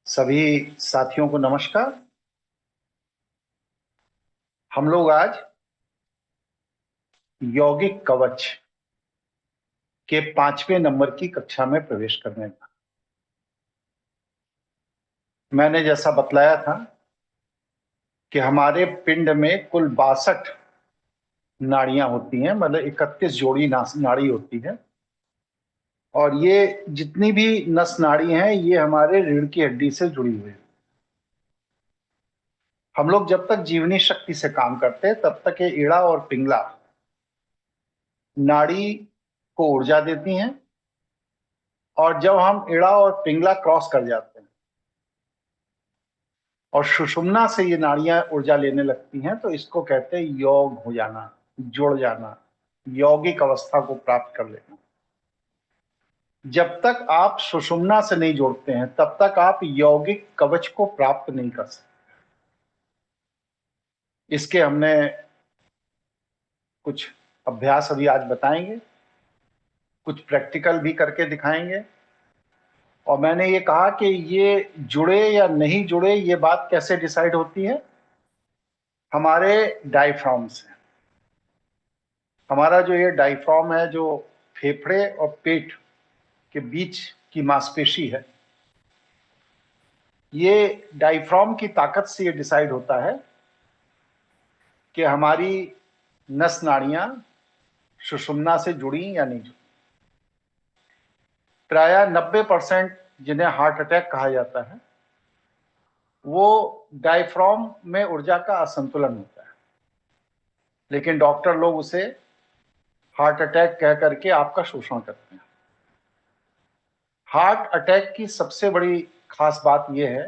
सभी साथियों को नमस्कार। हम लोग आज यौगिक कवच के 5वें नंबर की कक्षा में प्रवेश करने का मैंने जैसा बतलाया था कि हमारे पिंड में कुल 62 नाड़ियां होती हैं, मतलब 31 जोड़ी नाड़ी होती है। और ये जितनी भी नस नाड़ी हैं ये हमारे रीढ़ की हड्डी से जुड़ी हुई है। हम लोग जब तक जीवनी शक्ति से काम करते हैं तब तक ये इड़ा और पिंगला नाड़ी को ऊर्जा देती हैं, और जब हम इड़ा और पिंगला क्रॉस कर जाते हैं और सुषुम्ना से ये नाड़ियां ऊर्जा लेने लगती हैं तो इसको कहते हैं योग हो जाना, जुड़ जाना, यौगिक अवस्था को प्राप्त कर लेना। जब तक आप सुषुम्ना से नहीं जोड़ते हैं तब तक आप यौगिक कवच को प्राप्त नहीं कर सकते। इसके हमने कुछ अभ्यास अभी आज बताएंगे, कुछ प्रैक्टिकल भी करके दिखाएंगे। और मैंने ये कहा कि ये जुड़े या नहीं जुड़े ये बात कैसे डिसाइड होती है, हमारे डायफ्राम से। हमारा जो ये डायफ्राम है, जो फेफड़े और पेट के बीच की मांसपेशी है, ये डायफ्राम की ताकत से ये डिसाइड होता है कि हमारी नस नाड़ियां सुषुम्ना से जुड़ी या नहीं जुड़ी। प्रायः 90% जिन्हें हार्ट अटैक कहा जाता है वो डायफ्राम में ऊर्जा का असंतुलन होता है, लेकिन डॉक्टर लोग उसे हार्ट अटैक कह करके आपका शोषण करते हैं। हार्ट अटैक की सबसे बड़ी खास बात यह है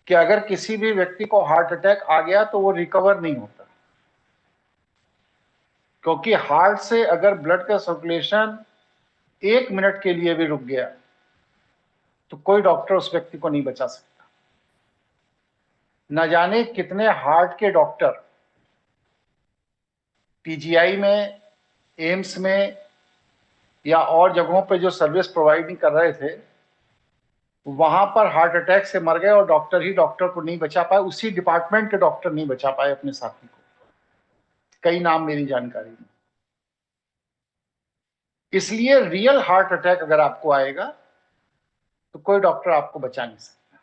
कि अगर किसी भी व्यक्ति को हार्ट अटैक आ गया तो वो रिकवर नहीं होता, क्योंकि हार्ट से अगर ब्लड का सर्कुलेशन 1 मिनट के लिए भी रुक गया तो कोई डॉक्टर उस व्यक्ति को नहीं बचा सकता। न जाने कितने हार्ट के डॉक्टर पीजीआई में, एम्स में या और जगहों पे जो सर्विस प्रोवाइड नहीं कर रहे थे, वहां पर हार्ट अटैक से मर गए और डॉक्टर ही डॉक्टर को नहीं बचा पाए, उसी डिपार्टमेंट के डॉक्टर नहीं बचा पाए अपने साथी को। कई नाम मेरी जानकारी में। इसलिए रियल हार्ट अटैक अगर आपको आएगा तो कोई डॉक्टर आपको बचा नहीं सकता।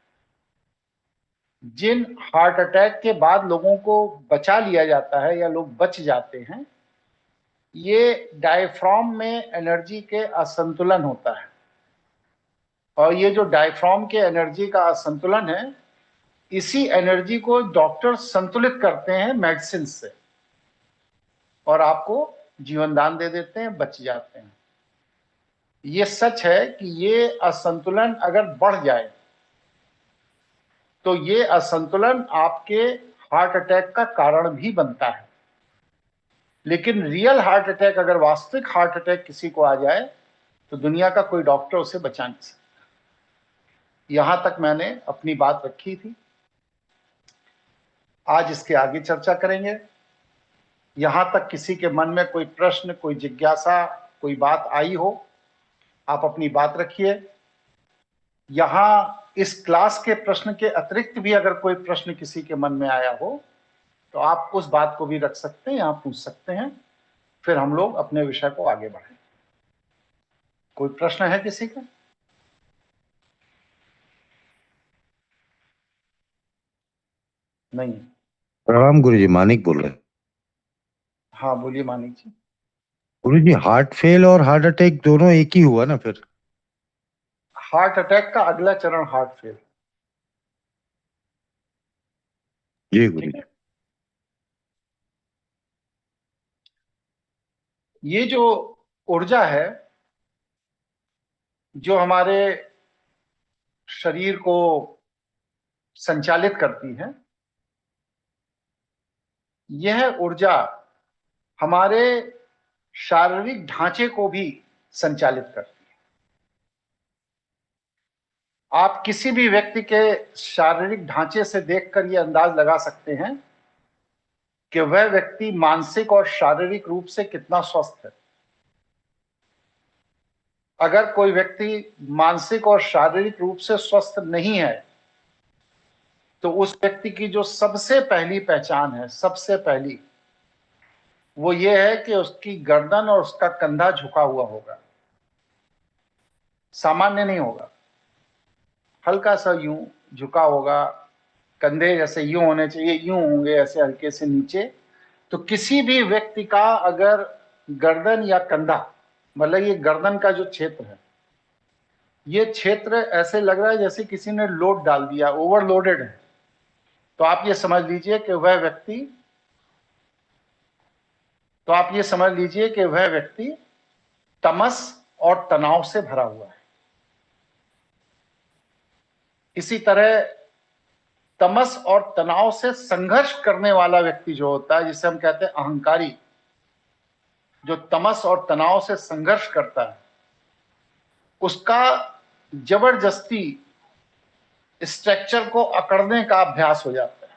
जिन हार्ट अटैक के बाद लोगों को बचा लिया जाता है या लोग बच जाते हैं, ये डायफ्राम में एनर्जी के असंतुलन होता है। और ये जो डायफ्राम के एनर्जी का असंतुलन है, इसी एनर्जी को डॉक्टर संतुलित करते हैं मेडिसिन से, और आपको जीवन दान दे देते हैं, बच जाते हैं। ये सच है कि ये असंतुलन अगर बढ़ जाए तो ये असंतुलन आपके हार्ट अटैक का कारण भी बनता है। लेकिन रियल हार्ट अटैक, अगर वास्तविक हार्ट अटैक किसी को आ जाए तो दुनिया का कोई डॉक्टर उसे बचा नहीं सकता। यहां तक मैंने अपनी बात रखी थी। आज इसके आगे चर्चा करेंगे। यहां तक किसी के मन में कोई प्रश्न, कोई जिज्ञासा, कोई बात आई हो, आप अपनी बात रखिए। यहां इस क्लास के प्रश्न के अतिरिक्त भी अगर कोई प्रश्न किसी के मन में आया हो तो आप उस बात को भी रख सकते हैं, यहां पूछ सकते हैं। फिर हम लोग अपने विषय को आगे बढ़ाएं। कोई प्रश्न है किसी का? नहीं? प्रणाम गुरु जी, मानिक बोल रहे हैं। हाँ बोलिए मानिक जी। गुरु जी, हार्ट फेल और हार्ट अटैक दोनों एक ही हुआ ना फिर? हार्ट अटैक का अगला चरण हार्ट फेल। जी गुरु ठीक जी। है। ये जो ऊर्जा है जो हमारे शरीर को संचालित करती है, यह ऊर्जा हमारे शारीरिक ढांचे को भी संचालित करती है। आप किसी भी व्यक्ति के शारीरिक ढांचे से देखकर यह अंदाज लगा सकते हैं कि वह व्यक्ति मानसिक और शारीरिक रूप से कितना स्वस्थ है। अगर कोई व्यक्ति मानसिक और शारीरिक रूप से स्वस्थ नहीं है तो उस व्यक्ति की जो सबसे पहली पहचान है, सबसे पहली, वो ये है कि उसकी गर्दन और उसका कंधा झुका हुआ होगा, सामान्य नहीं होगा, हल्का सा यूं झुका होगा, कंधे जैसे यूं होने चाहिए, यूं होंगे ऐसे हल्के से नीचे। तो किसी भी व्यक्ति का अगर गर्दन या कंधा, मतलब ये गर्दन का जो क्षेत्र है, ये क्षेत्र ऐसे लग रहा है जैसे किसी ने लोड डाल दिया, ओवरलोडेड है, तो आप ये समझ लीजिए कि वह व्यक्ति तमस और तनाव से भरा हुआ है। इसी तरह तमस और तनाव से संघर्ष करने वाला व्यक्ति जो होता है, जिसे हम कहते हैं अहंकारी, जो तमस और तनाव से संघर्ष करता है, उसका जबरदस्ती स्ट्रक्चर को अकड़ने का अभ्यास हो जाता है।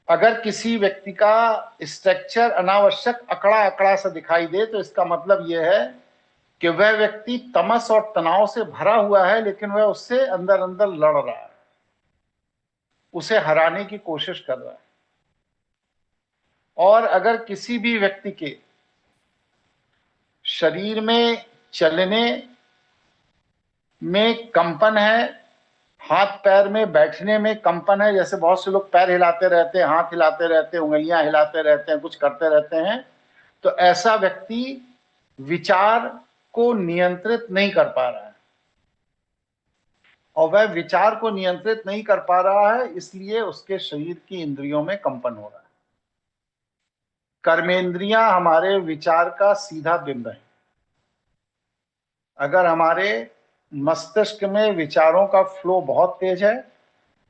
अगर किसी व्यक्ति का स्ट्रक्चर अनावश्यक अकड़ा अकड़ा सा दिखाई दे तो इसका मतलब यह है कि वह व्यक्ति तमस और तनाव से भरा हुआ है, लेकिन वह उससे अंदर अंदर लड़ रहा है, उसे हराने की कोशिश कर रहा है। और अगर किसी भी व्यक्ति के शरीर में चलने में कंपन है, हाथ पैर में बैठने में कंपन है, जैसे बहुत से लोग पैर हिलाते रहते हैं, हाथ हिलाते रहते हैं, उंगलियां हिलाते रहते हैं, कुछ करते रहते हैं, तो ऐसा व्यक्ति विचार को नियंत्रित नहीं कर पा रहा है। और वह विचार को नियंत्रित नहीं कर पा रहा है, इसलिए उसके शरीर की इंद्रियों में कंपन हो रहा है। कर्मेंद्रियां हमारे विचार का सीधा बिंब है। अगर हमारे मस्तिष्क में विचारों का फ्लो बहुत तेज है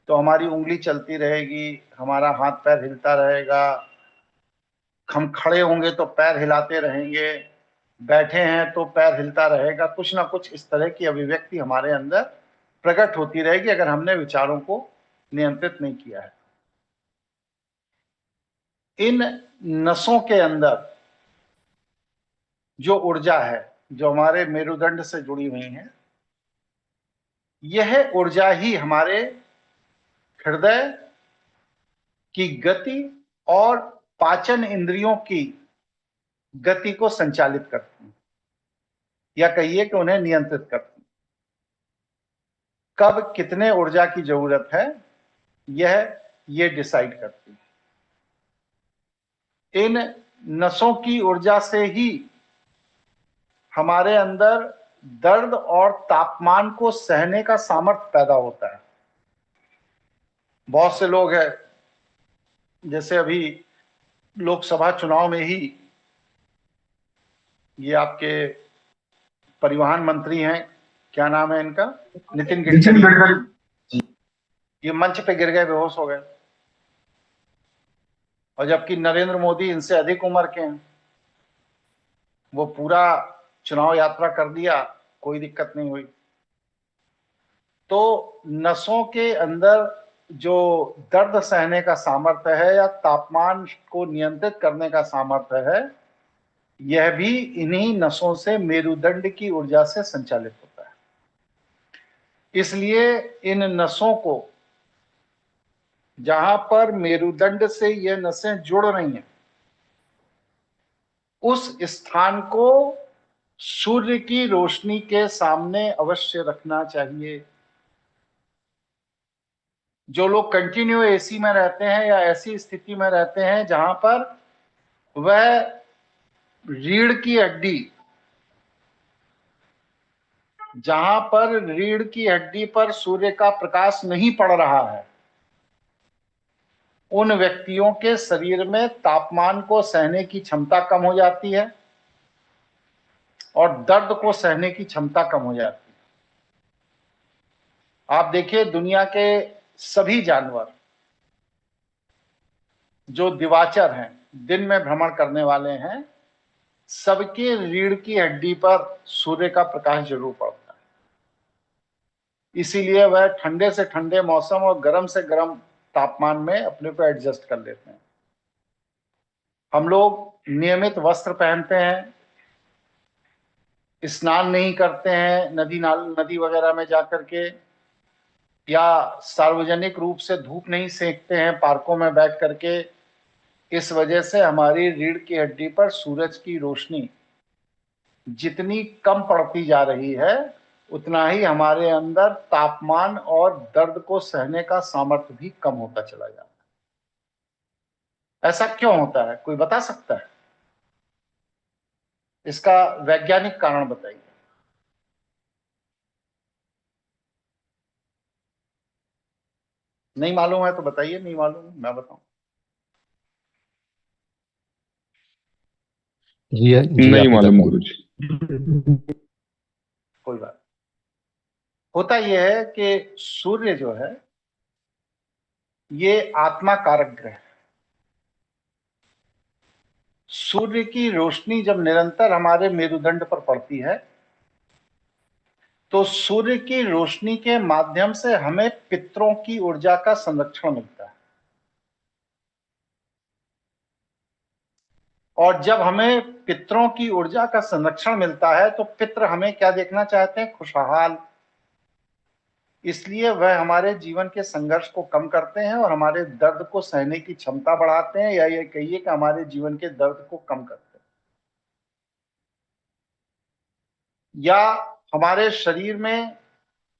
तो हमारी उंगली चलती रहेगी, हमारा हाथ पैर हिलता रहेगा, हम खड़े होंगे तो पैर हिलाते रहेंगे, बैठे हैं तो पैर हिलता रहेगा, कुछ ना कुछ इस तरह की अभिव्यक्ति हमारे अंदर प्रकट होती रहेगी अगर हमने विचारों को नियंत्रित नहीं किया है। इन नसों के अंदर जो ऊर्जा है, जो हमारे मेरुदंड से जुड़ी हुई है, यह ऊर्जा ही हमारे हृदय की गति और पाचन इंद्रियों की गति को संचालित करती है, या कहिए कि उन्हें नियंत्रित करती है। कब कितने ऊर्जा की जरूरत है ये डिसाइड करती है। इन नसों की ऊर्जा से ही हमारे अंदर दर्द और तापमान को सहने का सामर्थ्य पैदा होता है। बहुत से लोग हैं, जैसे अभी लोकसभा चुनाव में ही ये आपके परिवहन मंत्री हैं, क्या नाम है इनका, नितिन गडकरी, ये मंच पे गिर गए, बेहोश हो गए, और जबकि नरेंद्र मोदी इनसे अधिक उम्र के हैं, वो पूरा चुनाव यात्रा कर दिया, कोई दिक्कत नहीं हुई। तो नसों के अंदर जो दर्द सहने का सामर्थ्य है या तापमान को नियंत्रित करने का सामर्थ्य है, यह भी इन्हीं नसों से, मेरुदंड की ऊर्जा से संचालित होता है। इसलिए इन नसों को, जहां पर मेरुदंड से ये नसें जुड़ रही हैं, उस स्थान को सूर्य की रोशनी के सामने अवश्य रखना चाहिए। जो लोग कंटिन्यू एसी में रहते हैं या ऐसी स्थिति में रहते हैं जहां पर वह रीढ़ की हड्डी, जहां पर रीढ़ की हड्डी पर सूर्य का प्रकाश नहीं पड़ रहा है, उन व्यक्तियों के शरीर में तापमान को सहने की क्षमता कम हो जाती है और दर्द को सहने की क्षमता कम हो जाती है। आप देखिए, दुनिया के सभी जानवर जो दिवाचर हैं, दिन में भ्रमण करने वाले हैं, सबके रीढ़ की हड्डी पर सूर्य का प्रकाश जरूर पड़ता है। इसीलिए वह ठंडे से ठंडे मौसम और गर्म से गर्म तापमान में अपने को एडजस्ट कर लेते हैं। हम लोग नियमित वस्त्र पहनते हैं, स्नान नहीं करते हैं नदी वगैरह में जाकर के, या सार्वजनिक रूप से धूप नहीं सेकते हैं पार्कों में बैठ करके, इस वजह से हमारी रीढ़ की हड्डी पर सूरज की रोशनी जितनी कम पड़ती जा रही है, उतना ही हमारे अंदर तापमान और दर्द को सहने का सामर्थ्य भी कम होता चला जाता है। ऐसा क्यों होता है, कोई बता सकता है? इसका वैज्ञानिक कारण बताइए। नहीं मालूम है तो बताइए, नहीं मालूम है मैं बताऊं। जी नहीं आप मालूम बताइए। गुरुजी। कोई बात। होता यह है कि सूर्य जो है ये आत्मा कारक ग्रह है। सूर्य की रोशनी जब निरंतर हमारे मेरुदंड पर पड़ती है तो सूर्य की रोशनी के माध्यम से हमें पितरों की ऊर्जा का संरक्षण मिलता है। और जब हमें पितरों की ऊर्जा का संरक्षण मिलता है तो पितर हमें क्या देखना चाहते हैं? खुशहाल। इसलिए वह हमारे जीवन के संघर्ष को कम करते हैं और हमारे दर्द को सहने की क्षमता बढ़ाते हैं, या ये कहिए कि हमारे जीवन के दर्द को कम करते हैं, या हमारे शरीर में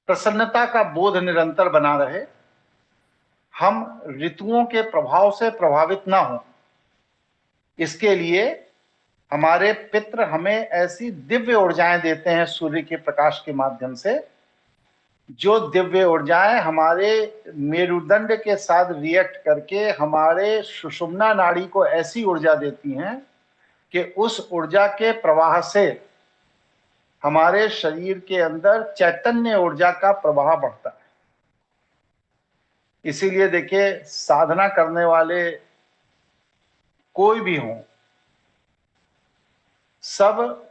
प्रसन्नता का बोध निरंतर बना रहे, हम ऋतुओं के प्रभाव से प्रभावित ना हो। इसके लिए हमारे पितर हमें ऐसी दिव्य ऊर्जाएं देते हैं सूर्य के प्रकाश के माध्यम से, जो दिव्य ऊर्जाएं हमारे मेरुदंड के साथ रिएक्ट करके हमारे सुषुम्ना नाड़ी को ऐसी ऊर्जा देती हैं कि उस ऊर्जा के प्रवाह से हमारे शरीर के अंदर चैतन्य ऊर्जा का प्रवाह बढ़ता है। इसीलिए देखिए, साधना करने वाले कोई भी हों, सब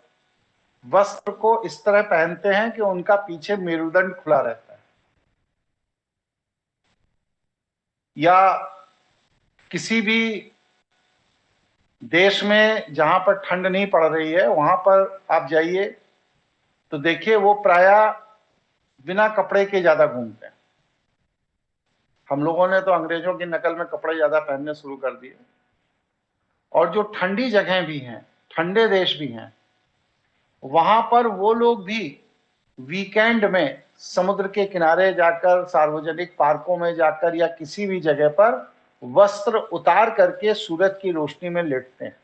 वस्त्र को इस तरह पहनते हैं कि उनका पीछे मेरुदंड खुला रहता है। या किसी भी देश में जहां पर ठंड नहीं पड़ रही है वहां पर आप जाइए तो देखिए वो प्रायः बिना कपड़े के ज्यादा घूमते हैं। हम लोगों ने तो अंग्रेजों की नकल में कपड़े ज्यादा पहनने शुरू कर दिए। और जो ठंडी जगह भी हैं, ठंडे देश भी हैं, वहां पर वो लोग भी वीकेंड में समुद्र के किनारे जाकर, सार्वजनिक पार्कों में जाकर, या किसी भी जगह पर वस्त्र उतार करके सूरज की रोशनी में लेटते हैं।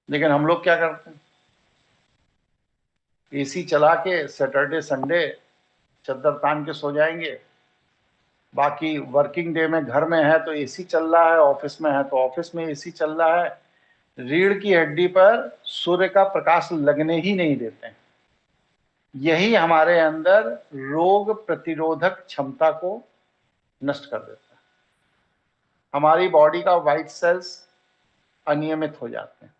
लेकिन हम लोग क्या करते हैं? एसी चला के सैटरडे संडे चद्दर तान के सो जाएंगे। बाकी वर्किंग डे में घर में है तो एसी चल रहा है, ऑफिस में है तो ऑफिस में एसी चल रहा है। रीढ़ की हड्डी पर सूर्य का प्रकाश लगने ही नहीं देते हैं। यही हमारे अंदर रोग प्रतिरोधक क्षमता को नष्ट कर देता है। हमारी बॉडी का व्हाइट सेल्स अनियमित हो जाते हैं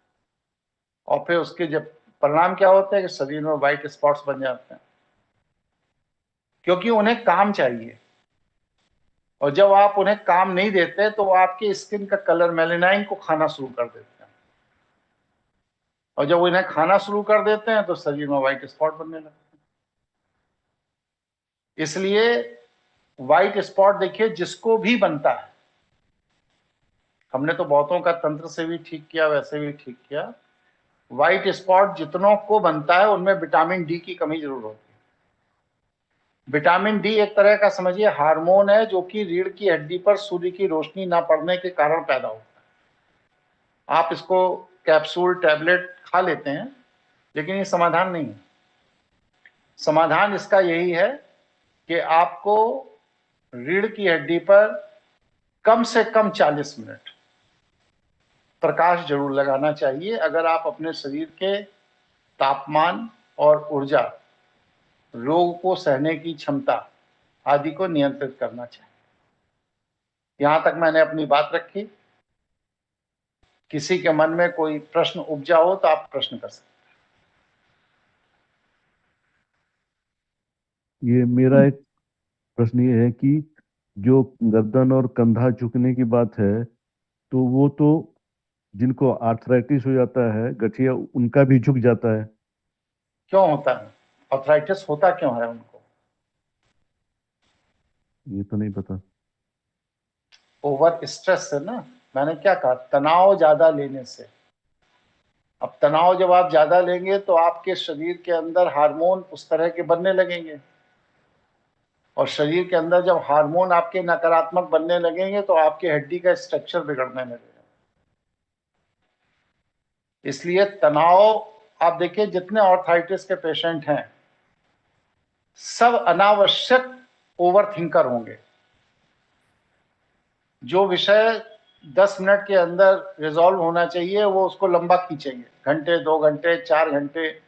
और फिर उसके जब परिणाम क्या होते हैं कि शरीर में व्हाइट स्पॉट्स बन जाते हैं, क्योंकि उन्हें काम चाहिए। और जब आप उन्हें काम नहीं देते तो आपकी स्किन का कलर मेलेनाइन को खाना शुरू कर देते हैं, और जब वो इन्हें खाना शुरू कर देते हैं तो शरीर में व्हाइट स्पॉट बनने लगते हैं। इसलिए व्हाइट स्पॉट देखिए जिसको भी बनता है, हमने तो बहुतों का तंत्र से भी ठीक किया, वैसे भी ठीक किया, व्हाइट स्पॉट जितनों को बनता है उनमें विटामिन डी की कमी जरूर होती है। विटामिन डी एक तरह का समझिए हार्मोन है जो कि रीढ़ की हड्डी पर सूर्य की रोशनी ना पड़ने के कारण पैदा होता है। आप इसको कैप्सूल टैबलेट खा लेते हैं, लेकिन ये समाधान नहीं है। समाधान इसका यही है कि आपको रीढ़ की हड्डी पर कम से कम 40 मिनट प्रकाश जरूर लगाना चाहिए, अगर आप अपने शरीर के तापमान और ऊर्जा, रोग को सहने की क्षमता आदि को नियंत्रित करना चाहिए। यहां तक मैंने अपनी बात रखी। किसी के मन में कोई प्रश्न उपजा हो तो आप प्रश्न कर सकते ये मेरा एक प्रश्न ये है कि जो गर्दन और कंधा झुकने की बात है, तो वो तो जिनको आर्थराइटिस हो जाता है, गठिया, उनका भी झुक जाता है? क्यों होता है? आर्थराइटिस होता क्यों है उनको? ये तो नहीं पता। ओवर स्ट्रेस से ना। मैंने क्या कहा, तनाव ज्यादा लेने से। अब तनाव जब आप ज्यादा लेंगे तो आपके शरीर के अंदर हार्मोन उस तरह के बनने लगेंगे, और शरीर के अंदर जब हार्मोन आपके नकारात्मक बनने लगेंगे तो आपकी हड्डी का स्ट्रक्चर बिगड़ने लगेगा। इसलिए तनाव, आप देखिए जितने ऑर्थराइटिस के पेशेंट हैं सब अनावश्यक ओवर थिंकर होंगे। जो विषय 10 मिनट के अंदर रिजॉल्व होना चाहिए वो उसको लंबा खींचेंगे, घंटे, 2 घंटे, 4 घंटे।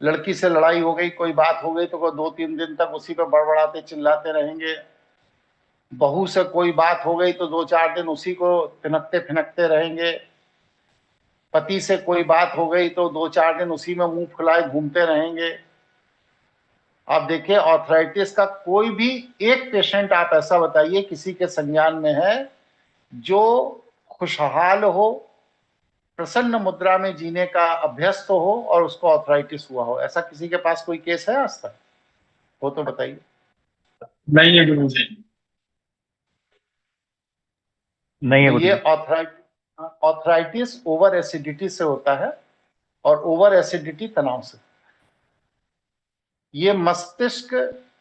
लड़की से लड़ाई हो गई, कोई बात हो गई तो वो 2-3 दिन तक उसी पर बड़बड़ाते चिल्लाते रहेंगे। बहू से कोई बात हो गई तो 2-4 दिन उसी को फिनकते फिनकते रहेंगे। पति से कोई बात हो गई तो 2-4 दिन उसी में मुंह फुलाए घूमते रहेंगे। आप देखिए आर्थराइटिस का कोई भी एक पेशेंट आप ऐसा बताइए किसी के संज्ञान में है जो खुशहाल हो, प्रसन्न मुद्रा में जीने का अभ्यस्त हो और उसको आर्थराइटिस हुआ हो। ऐसा किसी के पास कोई केस है आज तक? हो तो बताइए। नहीं है गुरु जी, नहीं है तो गुरु ये जी। आर्थराइटिस ओवर एसिडिटी से होता है, और ओवर एसिडिटी तनाव से। ये मस्तिष्क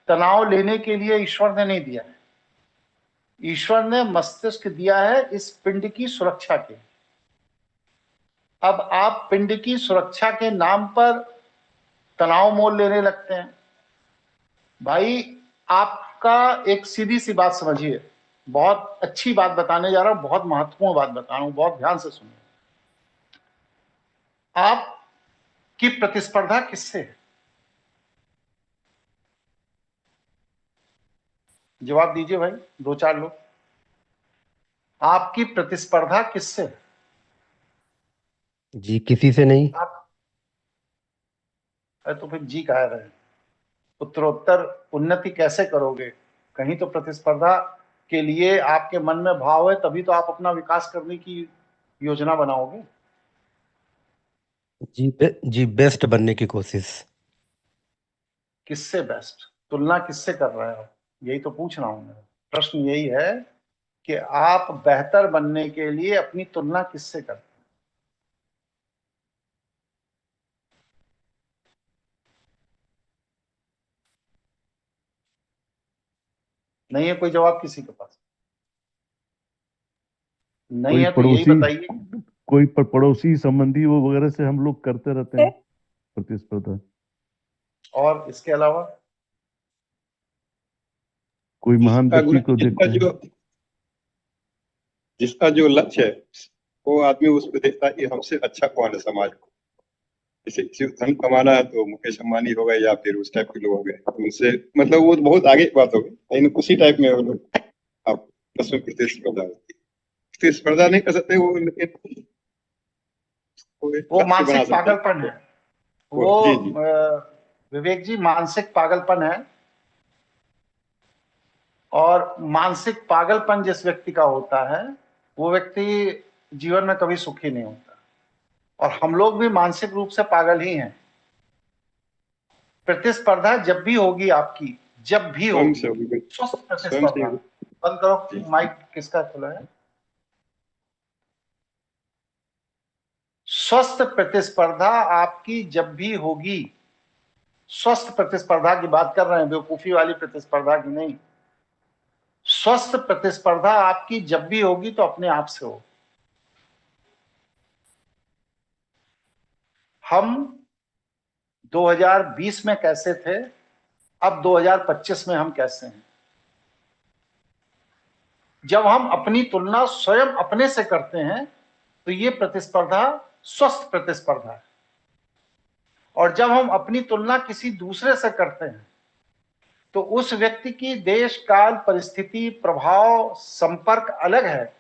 तनाव लेने के लिए ईश्वर ने नहीं दिया है। ईश्वर ने मस्तिष्क दिया है इस पिंड की सुरक्षा के। अब आप पिंड की सुरक्षा के नाम पर तनाव मोल लेने लगते हैं। भाई आपका एक सीधी सी बात समझिए, बहुत अच्छी बात बताने जा रहा हूं, बहुत महत्वपूर्ण बात बता रहा हूं, बहुत ध्यान से सुनिए। आपकी प्रतिस्पर्धा किससे है? जवाब दीजिए भाई, 2-4 लोग। आपकी प्रतिस्पर्धा किससे है? जी किसी से नहीं। आप, अरे तो फिर जी कह रहे हैं। उत्तरोत्तर उन्नति कैसे करोगे? कहीं तो प्रतिस्पर्धा के लिए आपके मन में भाव है, तभी तो आप अपना विकास करने की योजना बनाओगे। जी बेस्ट बनने की कोशिश। किससे बेस्ट? तुलना किससे कर रहे हो? यही तो पूछ रहा हूं मैं। प्रश्न यही है कि आप बेहतर बनने के लिए अपनी तुलना किससे करते हैं? नहीं है कोई जवाब किसी के पास? नहीं कोई है तो यही पड़ोसी, बताइए। कोई पड़ोसी संबंधी वो वगैरह से हम लोग करते रहते हैं प्रतिस्पर्धा। और इसके अलावा? कोई महान जिसका व्यक्ति को जिसका देखते हैं। जो जिसका जो लक्ष्य है वो आदमी उसको देखता है कि हमसे अच्छा कौन है समाज को। जैसे किसी को धन कमाना है तो मुकेश अंबानी हो गए या फिर उस टाइप के लोग हो गए, तो उनसे मतलब वो बहुत आगे की बात हो गई, लेकिन उसी टाइप में वो लोग आप उसमें प्रतिस्पर्धा होती है। प्रतिस्पर्धा नहीं कर सकते वो, लेकिन वो एक वो लक्ष्य बना मानसिक सकते हैं। पागलपन है। वो वो जी जी विवेक जी, मानसिक पागलपन है। और मानसिक पागलपन जिस व्यक्ति का होता है वो व्यक्ति जीवन में कभी सुखी नहीं होता। और हम लोग भी मानसिक रूप से पागल ही हैं। प्रतिस्पर्धा जब भी होगी आपकी, जब भी स्वयं होगी, से होगी, स्वस्थ स्वयं से प्रतिस्पर्धा। होगी। बंद करो जी माइक, किसका खुला है? स्वस्थ प्रतिस्पर्धा आपकी जब भी होगी, स्वस्थ प्रतिस्पर्धा की बात कर रहे हैं, बेवकूफी वाली प्रतिस्पर्धा की नहीं। स्वस्थ प्रतिस्पर्धा आपकी जब भी होगी तो अपने आप से हो। हम 2020 में कैसे थे, अब 2025 में हम कैसे हैं? जब हम अपनी तुलना स्वयं अपने से करते हैं तो ये प्रतिस्पर्धा स्वस्थ प्रतिस्पर्धा है। और जब हम अपनी तुलना किसी दूसरे से करते हैं तो उस व्यक्ति की देश काल परिस्थिति प्रभाव संपर्क अलग है।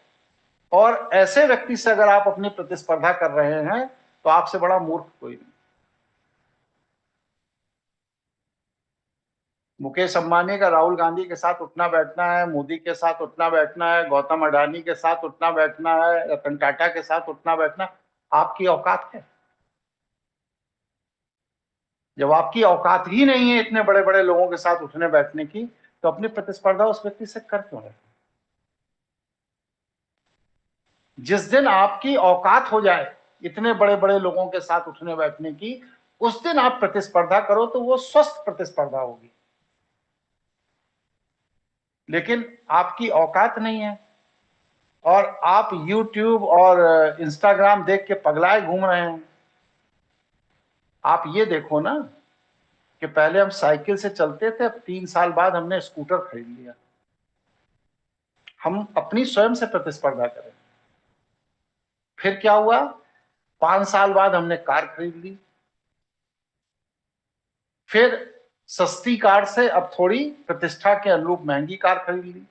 और ऐसे व्यक्ति से अगर आप अपनी प्रतिस्पर्धा कर रहे हैं तो आपसे बड़ा मूर्ख कोई नहीं। मुकेश अंबानी का राहुल गांधी के साथ उठना बैठना है, मोदी के साथ उठना बैठना है, गौतम अडानी के साथ उठना बैठना है, रतन टाटा के साथ उठना बैठना, आपकी औकात है? जब आपकी औकात ही नहीं है इतने बड़े बड़े लोगों के साथ उठने बैठने की, तो अपनी प्रतिस्पर्धा उस व्यक्ति से कर क्यों रहे? जिस दिन आपकी औकात हो जाए इतने बड़े बड़े लोगों के साथ उठने बैठने की, उस दिन आप प्रतिस्पर्धा करो तो वो स्वस्थ प्रतिस्पर्धा होगी। लेकिन आपकी औकात नहीं है और आप YouTube और इंस्टाग्राम देख के पगलाए घूम रहे हैं। आप ये देखो ना कि पहले हम साइकिल से चलते थे, अब 3 साल बाद हमने स्कूटर खरीद लिया। हम अपनी स्वयं से प्रतिस्पर्धा करें। फिर क्या हुआ? 5 साल बाद हमने कार खरीद ली। फिर सस्ती कार से अब थोड़ी प्रतिष्ठा के अनुरूप महंगी कार खरीद ली।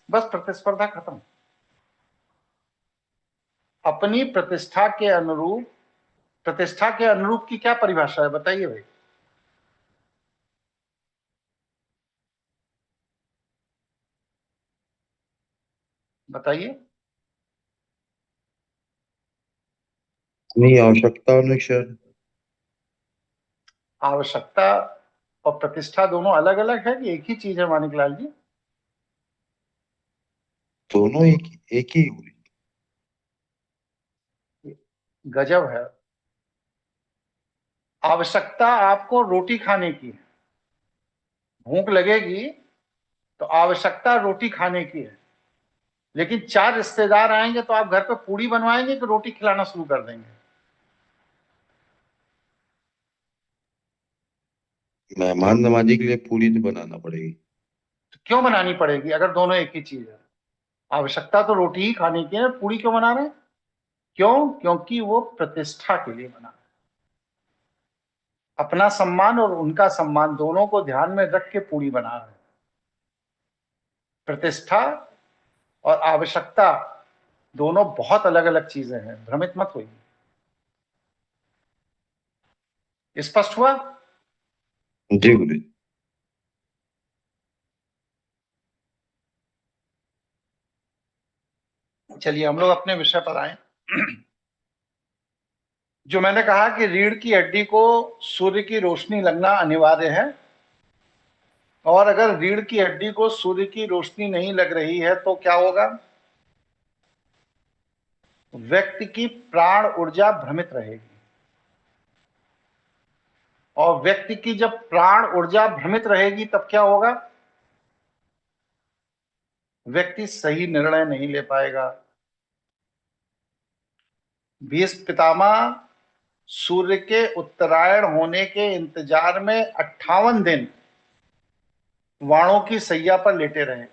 बस प्रतिस्पर्धा खत्म। अपनी प्रतिष्ठा के अनुरूप, प्रतिष्ठा के अनुरूप की क्या परिभाषा है बताइए भाई? बताइए। नहीं, आवश्यकता अनुसार। आवश्यकता और प्रतिष्ठा दोनों अलग अलग है कि एक ही चीज है मानिक लाल जी? दोनों एक ही हुई। गजब है। आवश्यकता आपको रोटी खाने की है, भूख लगेगी तो आवश्यकता रोटी खाने की है। लेकिन 4 रिश्तेदार आएंगे तो आप घर पे पूड़ी बनवाएंगे कि रोटी खिलाना शुरू कर देंगे? मेहमान नवाजी के लिए पूरी तो बनाना पड़ेगी। तो क्यों बनानी पड़ेगी अगर दोनों एक ही चीज है? आवश्यकता तो रोटी ही खाने की है, पूड़ी क्यों बना रहे हैं? क्यों? क्योंकि वो प्रतिष्ठा के लिए बना। अपना सम्मान और उनका सम्मान दोनों को ध्यान में रख के पूड़ी बना रहे हैं। प्रतिष्ठा और आवश्यकता दोनों बहुत अलग अलग चीजें हैं, भ्रमित मत होइए। स्पष्ट हुआ? जी गुरु। चलिए हम लोग अपने विषय पर आए। जो मैंने कहा कि रीढ़ की हड्डी को सूर्य की रोशनी लगना अनिवार्य है, और अगर रीढ़ की हड्डी को सूर्य की रोशनी नहीं लग रही है तो क्या होगा? व्यक्ति की प्राण ऊर्जा भ्रमित रहेगी, और व्यक्ति की जब प्राण ऊर्जा भ्रमित रहेगी तब क्या होगा? व्यक्ति सही निर्णय नहीं ले पाएगा। भीष्म पितामह सूर्य के उत्तरायण होने के इंतजार में 58 दिन वाणों की सैया पर लेटे रहे।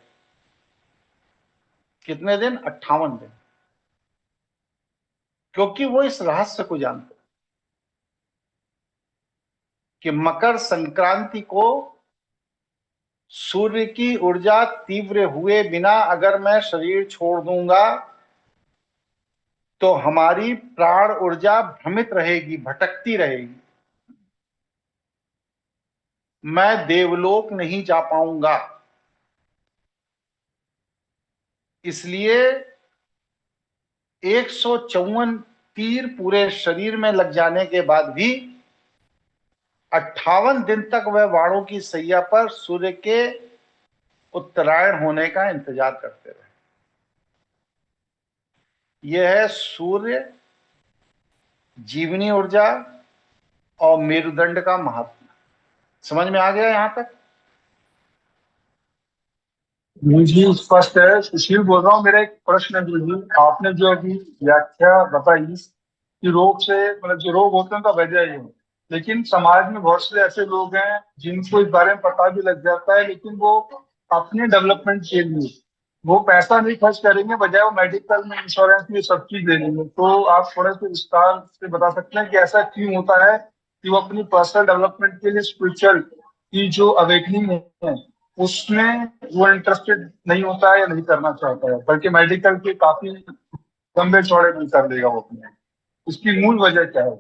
कितने दिन? 58 दिन। क्योंकि वो इस रहस्य को जानते कि मकर संक्रांति को सूर्य की ऊर्जा तीव्र हुए बिना अगर मैं शरीर छोड़ दूंगा तो हमारी प्राण ऊर्जा भ्रमित रहेगी, भटकती रहेगी, मैं देवलोक नहीं जा पाऊंगा। इसलिए 154 तीर पूरे शरीर में लग जाने के बाद भी 58 दिन तक वह वाणों की सैया पर सूर्य के उत्तरायण होने का इंतजार करते रहे। यह है सूर्य, जीवनी ऊर्जा और मेरुदंड का महात्मा। समझ में आ गया यहां तक? जी स्पष्ट है। सुशील बोल रहा हूँ। मेरा एक प्रश्न है गुरु जी, आपने जो अभी व्याख्या बताई कि रोग से मतलब जो रोग होते हैं उनका वजह ये है, लेकिन समाज में बहुत से ऐसे लोग हैं जिनको इस बारे में पता भी लग जाता है, लेकिन वो अपने डेवलपमेंट के लिए वो पैसा नहीं खर्च करेंगे, बजाय वो मेडिकल में, इंश्योरेंस में सब चीज दे देंगे। तो आप थोड़ा सा विस्तार से बता सकते हैं कि ऐसा क्यों होता है कि वो अपनी पर्सनल डेवलपमेंट के लिए स्पिरिचुअल की जो अवेकनिंग है उसमें वो इंटरेस्टेड नहीं होता है या नहीं करना चाहता है, बल्कि मेडिकल के काफी लंबे चौड़े भी कर देगा वो अपने। इसकी मूल वजह क्या है?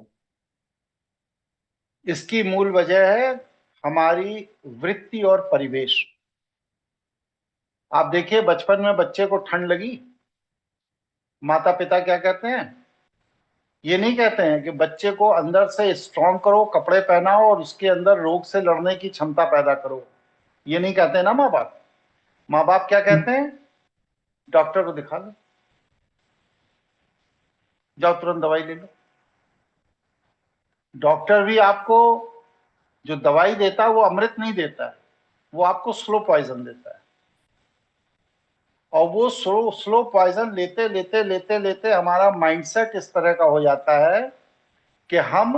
इसकी मूल वजह है हमारी वृत्ति और परिवेश। आप देखिए बचपन में बच्चे को ठंड लगी, माता पिता क्या कहते हैं? ये नहीं कहते हैं कि बच्चे को अंदर से स्ट्रॉन्ग करो, कपड़े पहनाओ और उसके अंदर रोग से लड़ने की क्षमता पैदा करो। ये नहीं कहते ना माँ बाप। माँ बाप क्या कहते हैं? डॉक्टर को दिखा लो, जाओ तुरंत दवाई ले लो। डॉक्टर भी आपको जो दवाई देता है वो अमृत नहीं देता है, वो आपको स्लो पॉइजन देता है। और वो स्लो पॉइजन लेते लेते लेते लेते हमारा माइंडसेट इस तरह का हो जाता है कि हम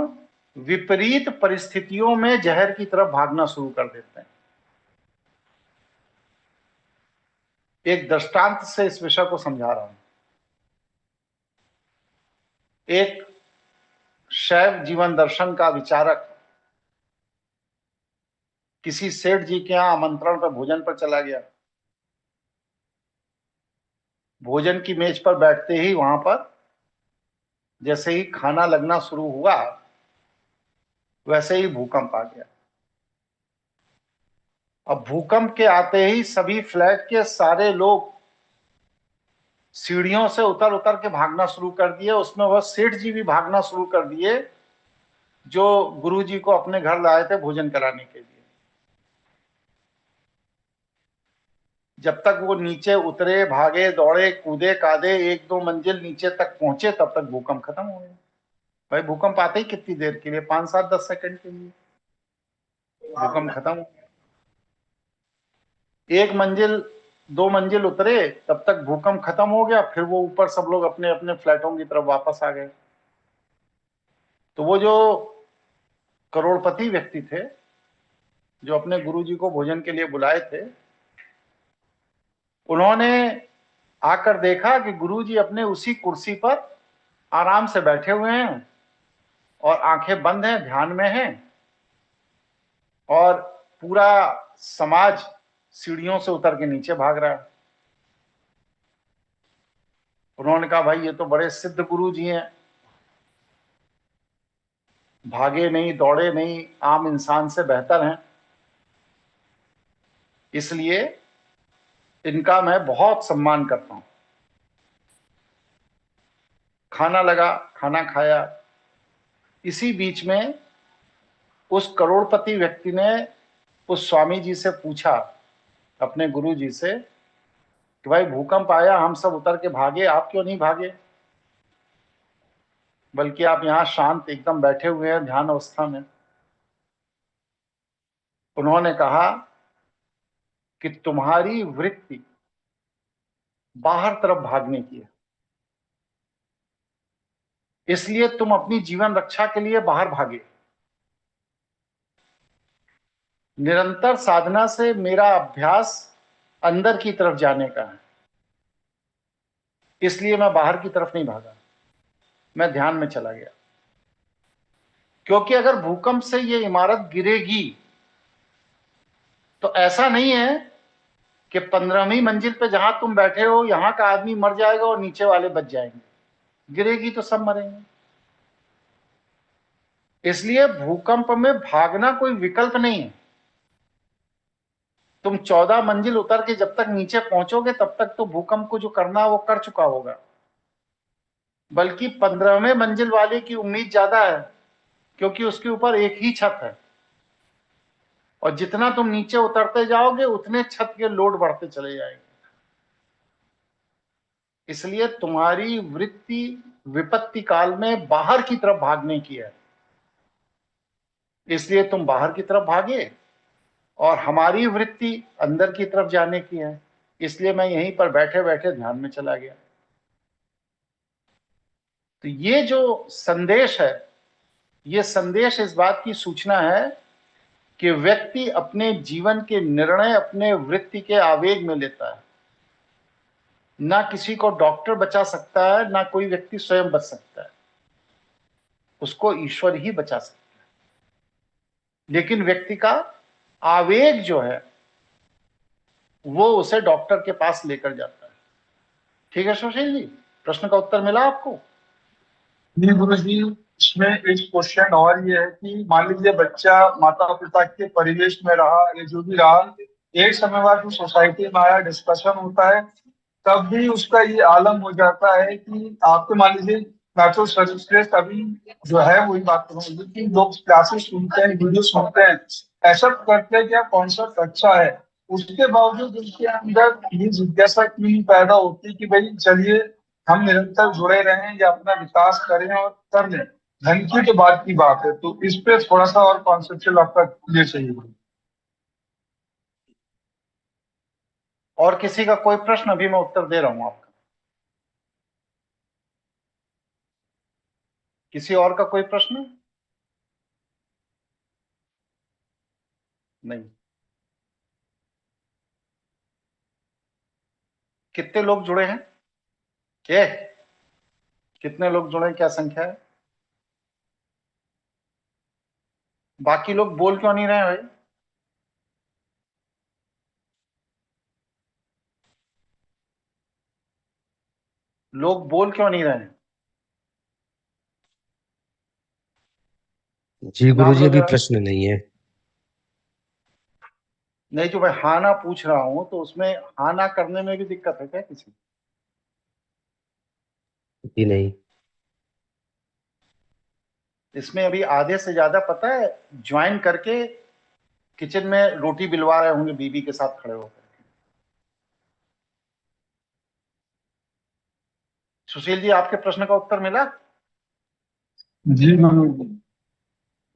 विपरीत परिस्थितियों में जहर की तरफ भागना शुरू कर देते हैं। एक दृष्टांत से इस विषय को समझा रहा हूं। एक शैव जीवन दर्शन का विचारक किसी सेठ जी के यहां आमंत्रण पर भोजन पर चला गया। भोजन की मेज पर बैठते ही वहां पर जैसे ही खाना लगना शुरू हुआ वैसे ही भूकंप आ गया। अब भूकंप के आते ही सभी फ्लैट के सारे लोग सीढ़ियों से उतर उतर के भागना शुरू कर दिए। उसमें वह सेठ जी भी भागना शुरू कर दिए जो गुरु जी को अपने घर लाए थे भोजन कराने के लिए। जब तक वो नीचे उतरे, भागे, दौड़े, कूदे कादे, 1-2 मंजिल नीचे तक पहुंचे, तब तक भूकंप खत्म हो गया। भाई भूकंप आते ही कितनी देर के लिए? 5-7-10 सेकंड के लिए भूकंप खत्म हो गया। 1 मंजिल 2 मंजिल उतरे, तब तक भूकंप खत्म हो गया। फिर वो ऊपर सब लोग अपने अपने फ्लैटों की तरफ वापस आ गए। तो वो जो करोड़पति व्यक्ति थे जो अपने गुरुजी को भोजन के लिए बुलाए थे, उन्होंने आकर देखा कि गुरुजी अपने उसी कुर्सी पर आराम से बैठे हुए हैं और आंखें बंद हैं, ध्यान में हैं, और पूरा समाज सीढ़ियों से उतर के नीचे भाग रहा है। उन्होंने कहा भाई ये तो बड़े सिद्ध गुरुजी हैं, भागे नहीं, दौड़े नहीं, आम इंसान से बेहतर हैं, इसलिए इनका मैं बहुत सम्मान करता हूं। खाना लगा, खाना खाया। इसी बीच में उस करोड़पति व्यक्ति ने उस स्वामी जी से पूछा, अपने गुरु जी से, कि भाई भूकंप आया, हम सब उतर के भागे, आप क्यों नहीं भागे, बल्कि आप यहां शांत एकदम बैठे हुए हैं ध्यान अवस्था में। उन्होंने कहा कि तुम्हारी वृत्ति बाहर तरफ भागने की है, इसलिए तुम अपनी जीवन रक्षा के लिए बाहर भागे। निरंतर साधना से मेरा अभ्यास अंदर की तरफ जाने का है, इसलिए मैं बाहर की तरफ नहीं भागा, मैं ध्यान में चला गया। क्योंकि अगर भूकंप से ये इमारत गिरेगी तो ऐसा नहीं है कि 15वीं मंजिल पे जहां तुम बैठे हो यहां का आदमी मर जाएगा और नीचे वाले बच जाएंगे। गिरेगी तो सब मरेंगे। इसलिए भूकंप में भागना कोई विकल्प नहीं है। तुम 14 मंजिल उतर के जब तक नीचे पहुंचोगे तब तक तो भूकंप को जो करना है वो कर चुका होगा, बल्कि 15वें मंजिल वाले की उम्मीद ज्यादा है, क्योंकि उसके ऊपर एक ही छत है, और जितना तुम नीचे उतरते जाओगे उतने छत के लोड बढ़ते चले जाएंगे। इसलिए तुम्हारी वृत्ति विपत्ति काल में बाहर की तरफ भागने की है, इसलिए तुम बाहर की तरफ भागे, और हमारी वृत्ति अंदर की तरफ जाने की है, इसलिए मैं यहीं पर बैठे बैठे ध्यान में चला गया। तो ये जो संदेश है, ये संदेश इस बात की सूचना है कि व्यक्ति अपने जीवन के निर्णय अपने वृत्ति के आवेग में लेता है। ना किसी को डॉक्टर बचा सकता है, ना कोई व्यक्ति स्वयं बच सकता है, उसको ईश्वर ही बचा सकता है। लेकिन व्यक्ति का आवेग जो है वो उसे डॉक्टर के पास लेकर जाता है। ठीक है सुशील जी, प्रश्न का उत्तर मिला आपको? जी गुरु जी, इसमें एक क्वेश्चन और ये है कि मान लीजिए बच्चा माता पिता के परिवेश में रहा या जो भी रहा, एक समय बाद जो सोसाइटी में आया, डिस्कशन होता है, तब भी उसका ये आलम हो जाता है कि आपके मान लीजिए, मैं तो सर्वश्रेष्ठ अभी जो है वही बात करूँ, लेकिन लोग क्लासेस सुनते हैं, वीडियो सुनते हैं, ऐसा करते हैं क्या कॉन्सेप्ट अच्छा है, उसके बावजूद उनके अंदर ये जिज्ञासा क्यों नहीं पैदा होती कि भाई चलिए हम निरंतर जुड़े रहें या अपना विकास करें और कर लें। धन की तो बात की बात है, तो इस पे थोड़ा सा और कॉन्सेप्चुअल आपका ये चाहिए। और किसी का कोई प्रश्न? अभी मैं उत्तर दे रहा हूं आपका। किसी और का कोई प्रश्न? नहीं। कितने लोग जुड़े हैं? के कितने लोग जुड़े हैं? क्या संख्या है? बाकी लोग बोल क्यों नहीं रहे भाई? लोग बोल क्यों नहीं रहे हैं? जी नाम गुरुजी, लो अभी जरा। प्रश्न नहीं है। नहीं, जो मैं हाँ ना पूछ रहा हूं तो उसमें हाँ ना करने में भी दिक्कत है क्या किसी? जी नहीं। इसमें अभी आधे से ज्यादा पता है ज्वाइन करके किचन में रोटी बिलवा रहे होंगे बीबी के साथ खड़े होकर। सुशील जी, आपके प्रश्न का उत्तर मिला? जी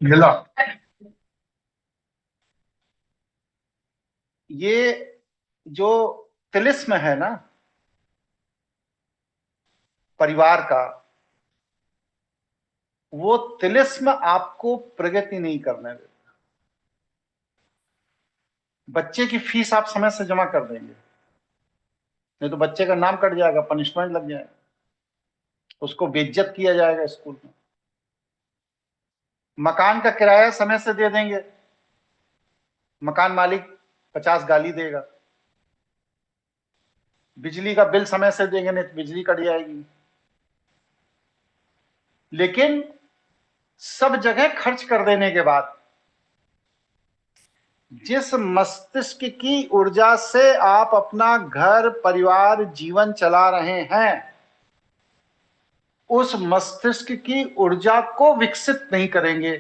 मिला। ये जो तिलिस्म है ना परिवार का, वो तिलिस्म आपको प्रगति नहीं करने देता। बच्चे की फीस आप समय से जमा कर देंगे, नहीं तो बच्चे का नाम कट जाएगा, पनिशमेंट लग जाएगा, उसको बेइज्जत किया जाएगा स्कूल में। मकान का किराया समय से दे देंगे, मकान मालिक 50 गाली देगा। बिजली का बिल समय से देंगे, नहीं तो बिजली कट जाएगी। लेकिन सब जगह खर्च कर देने के बाद जिस मस्तिष्क की ऊर्जा से आप अपना घर परिवार जीवन चला रहे हैं, उस मस्तिष्क की ऊर्जा को विकसित नहीं करेंगे।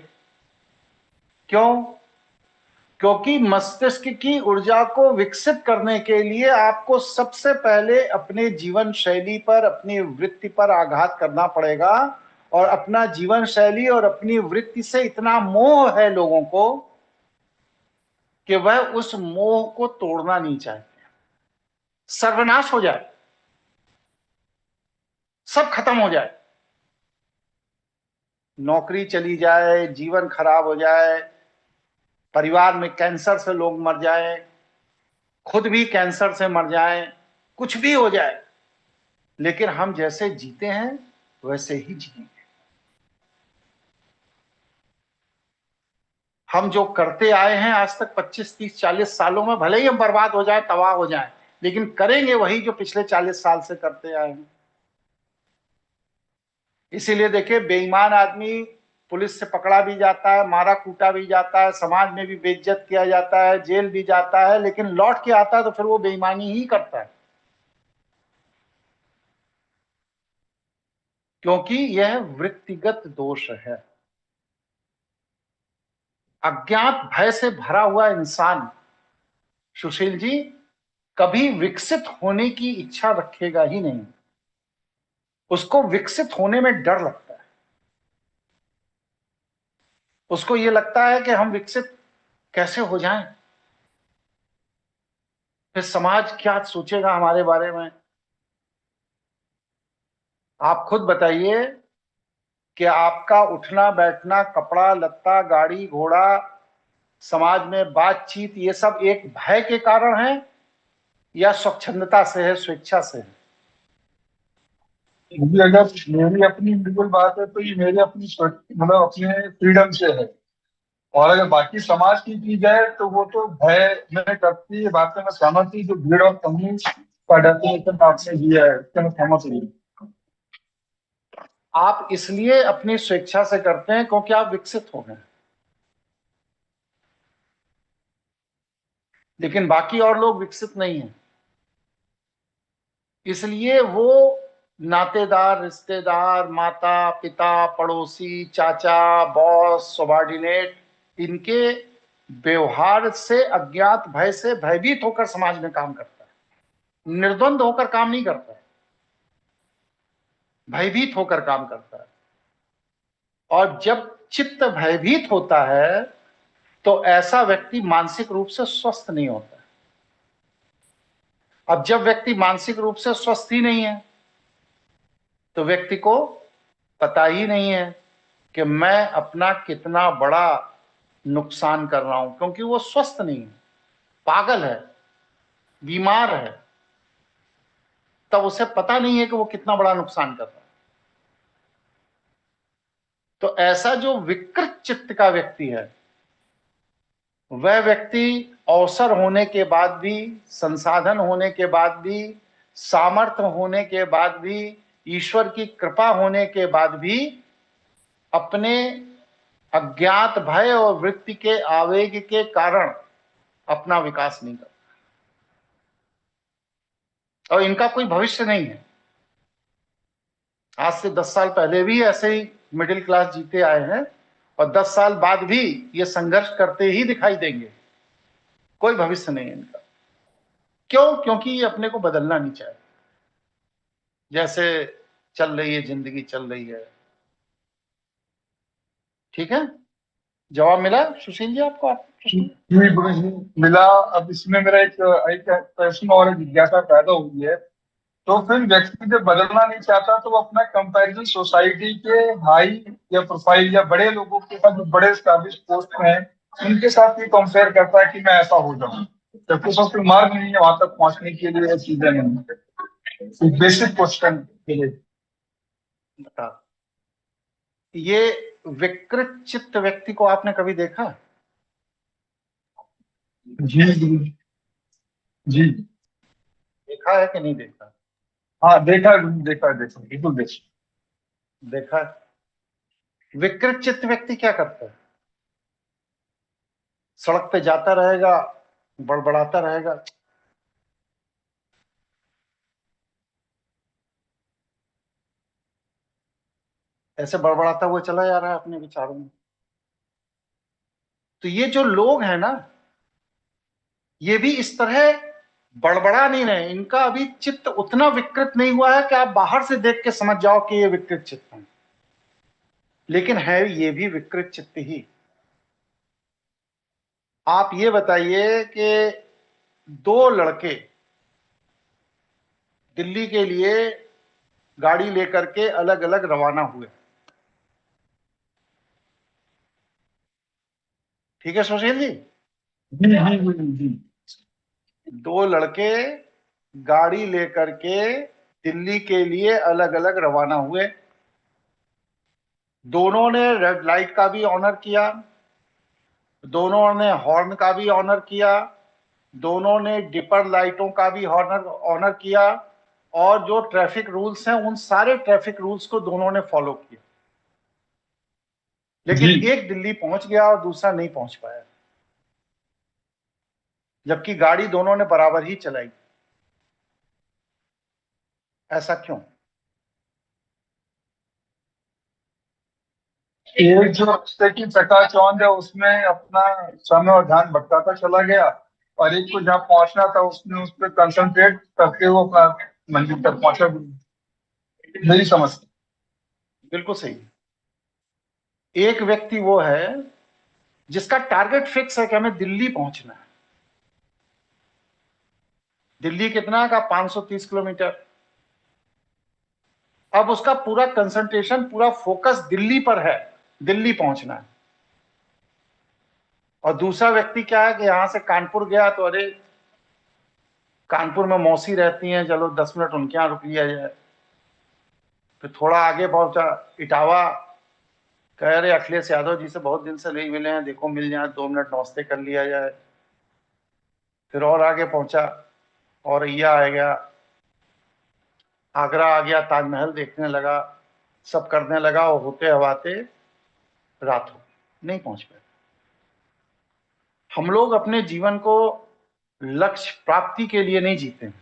क्यों? क्योंकि मस्तिष्क की ऊर्जा को विकसित करने के लिए आपको सबसे पहले अपने जीवन शैली पर, अपनी वृत्ति पर आघात करना पड़ेगा। और अपना जीवन शैली और अपनी वृत्ति से इतना मोह है लोगों को कि वह उस मोह को तोड़ना नहीं चाहते। सर्वनाश हो जाए, सब खत्म हो जाए, नौकरी चली जाए, जीवन खराब हो जाए, परिवार में कैंसर से लोग मर जाएं, खुद भी कैंसर से मर जाएं, कुछ भी हो जाए, लेकिन हम जैसे जीते हैं वैसे ही जिएंगे। हम जो करते आए हैं आज तक 25, 30, 40 सालों में, भले ही हम बर्बाद हो जाए, तबाह हो जाए, लेकिन करेंगे वही जो पिछले 40 साल से करते आए हैं। इसीलिए देखिए, बेईमान आदमी पुलिस से पकड़ा भी जाता है, मारा कूटा भी जाता है, समाज में भी बेइज्जत किया जाता है, जेल भी जाता है, लेकिन लौट के आता है तो फिर वो बेईमानी ही करता है, क्योंकि यह वृत्तिगत दोष है। अज्ञात भय से भरा हुआ इंसान, सुशील जी, कभी विकसित होने की इच्छा रखेगा ही नहीं। उसको विकसित होने में डर लगता है। उसको ये लगता है कि हम विकसित कैसे हो जाएं, फिर समाज क्या सोचेगा हमारे बारे में। आप खुद बताइए कि आपका उठना बैठना, कपड़ा लत्ता, गाड़ी घोड़ा, समाज में बातचीत, ये सब एक भय के कारण है या स्वच्छंदता से है, स्वेच्छा से है? क्योंकि अगर मेरी अपनी इंडिविजुअल बात है तो ये मेरे अपनी मतलब अपने फ्रीडम से है, और अगर बाकी समाज की जाए तो वो तो भय में करती है बातें। मैं सहमत हूँ, जो भीड़ और समूह का डेफिनेशन आपने दिया है उससे मैं सहमत हूँ। आप इसलिए अपनी स्वेच्छा से करते हैं क्योंकि आप विकसित हो गए, लेकिन बाकी और लोग विकसित नहीं हैं, इसलिए वो नातेदार, रिश्तेदार, माता पिता, पड़ोसी, चाचा, बॉस, सबॉर्डिनेट, इनके व्यवहार से, अज्ञात भय से भयभीत होकर समाज में काम करता है, निर्द्वंद होकर काम नहीं करता है, भयभीत होकर काम करता है। और जब चित्त भयभीत होता है तो ऐसा व्यक्ति मानसिक रूप से स्वस्थ नहीं होता है। अब जब व्यक्ति मानसिक रूप से स्वस्थ ही नहीं है तो व्यक्ति को पता ही नहीं है कि मैं अपना कितना बड़ा नुकसान कर रहा हूं, क्योंकि वो स्वस्थ नहीं है, पागल है, बीमार है, तब उसे पता नहीं है कि वो कितना बड़ा नुकसान कर रहा है। तो ऐसा जो विकृत चित्त का व्यक्ति है, वह व्यक्ति अवसर होने के बाद भी, संसाधन होने के बाद भी, सामर्थ्य होने के बाद भी, ईश्वर की कृपा होने के बाद भी अपने अज्ञात भय और वृत्ति के आवेग के कारण अपना विकास नहीं करता, और इनका कोई भविष्य नहीं है। आज से 10 साल पहले भी ऐसे ही मिडिल क्लास जीते आए हैं और 10 साल बाद भी ये संघर्ष करते ही दिखाई देंगे, कोई भविष्य नहीं है इनका। क्यों? क्योंकि ये अपने को बदलना नहीं चाहते, जैसे चल रही है जिंदगी, चल रही है। ठीक है, जवाब मिला सुशील जी आपको? आप जी गुरु जी, मिला। अब इसमें मेरा एक प्रश्न और एक जिज्ञासा पैदा हुई है। तो फिर व्यक्ति जब बदलना नहीं चाहता तो वो अपना कंपैरिजन सोसाइटी के हाई या प्रोफाइल या बड़े लोगों के साथ, जो बड़े एस्टैब्लिश पोस्ट में हैं, उनके साथ भी कंपेयर करता है कि मैं ऐसा हो जाऊं, जबकि उसका कोई मार्ग नहीं है वहां तक पहुंचने के लिए, चीजें नहीं। बेसिक क्वेश्चन के लिए बता, ये विकृत चित्त व्यक्ति को आपने कभी देखा? जी गुरु जी। देखा है कि नहीं देखा? हाँ देखा गुरु, देखा बिल्कुल देखा। देखा है। विकृत चित्त व्यक्ति क्या करता है? सड़क पे जाता रहेगा, बड़बड़ाता रहेगा, ऐसे बड़बड़ाता हुआ चला जा रहा है अपने विचारों में। तो ये जो लोग हैं ना, ये भी इस तरह बड़बड़ा नहीं रहे, इनका अभी चित्त उतना विकृत नहीं हुआ है कि आप बाहर से देख के समझ जाओ कि ये विकृत चित्त है, लेकिन है ये भी विकृत चित्त ही। आप ये बताइए कि 2 लड़के दिल्ली के लिए गाड़ी लेकर के अलग अलग रवाना हुए, ठीक है सुशील जी? जी 2 लड़के गाड़ी लेकर के दिल्ली के लिए अलग अलग रवाना हुए, दोनों ने रेड लाइट का भी ऑनर किया, दोनों ने हॉर्न का भी ऑनर किया, दोनों ने डिपर लाइटों का भी ऑनर किया, और जो ट्रैफिक रूल्स हैं उन सारे ट्रैफिक रूल्स को दोनों ने फॉलो किया, लेकिन एक दिल्ली पहुंच गया और दूसरा नहीं पहुंच पाया, जबकि गाड़ी दोनों ने बराबर ही चलाई। ऐसा क्यों? एक जो रास्ते की चकाचौंध है उसमें अपना समय और ध्यान भटकाता चला गया, और एक को जहाँ पहुंचना था उसने उस पर कंसंट्रेट करके वो अपना मंजिल तक पहुंचा। मेरी समझ से बिल्कुल सही। एक व्यक्ति वो है जिसका टारगेट फिक्स है कि हमें दिल्ली पहुंचना है। दिल्ली कितना का? 530 किलोमीटर। अब उसका पूरा कंसंट्रेशन, पूरा फोकस दिल्ली पर है, दिल्ली पहुंचना है। और दूसरा व्यक्ति क्या है कि यहां से कानपुर गया तो अरे कानपुर में मौसी रहती हैं, चलो 10 मिनट उनके यहां रुक लिया जाए। फिर थोड़ा आगे पहुंचा इटावा, कह रहे अखिलेश यादव जी से बहुत दिन से नहीं मिले हैं, देखो मिल जाए, 2 मिनट नमस्ते कर लिया जाए। फिर और आगे पहुंचा, औरैया आ गया, आगरा आ गया, ताजमहल देखने लगा, सब करने लगा और होते हवाते रात हो, नहीं पहुंच पाए। हम लोग अपने जीवन को लक्ष्य प्राप्ति के लिए नहीं जीते हैं।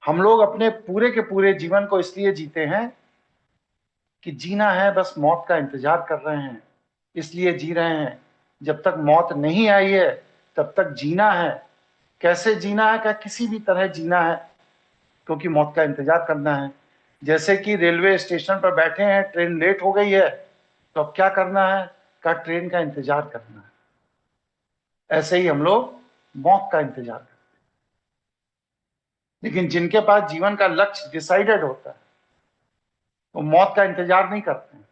हम लोग अपने पूरे के पूरे जीवन को इसलिए जीते हैं कि जीना है, बस मौत का इंतजार कर रहे हैं, इसलिए जी रहे हैं। जब तक मौत नहीं आई है तब तक जीना है। कैसे जीना है? क्या किसी भी तरह जीना है, क्योंकि मौत का इंतजार करना है। जैसे कि रेलवे स्टेशन पर बैठे हैं, ट्रेन लेट हो गई है, तो अब क्या करना है? क्या ट्रेन का इंतजार करना है। ऐसे ही हम लोग मौत का इंतजार करते हैं। लेकिन जिनके पास जीवन का लक्ष्य डिसाइडेड होता है, वो मौत का इंतजार नहीं करते हैं,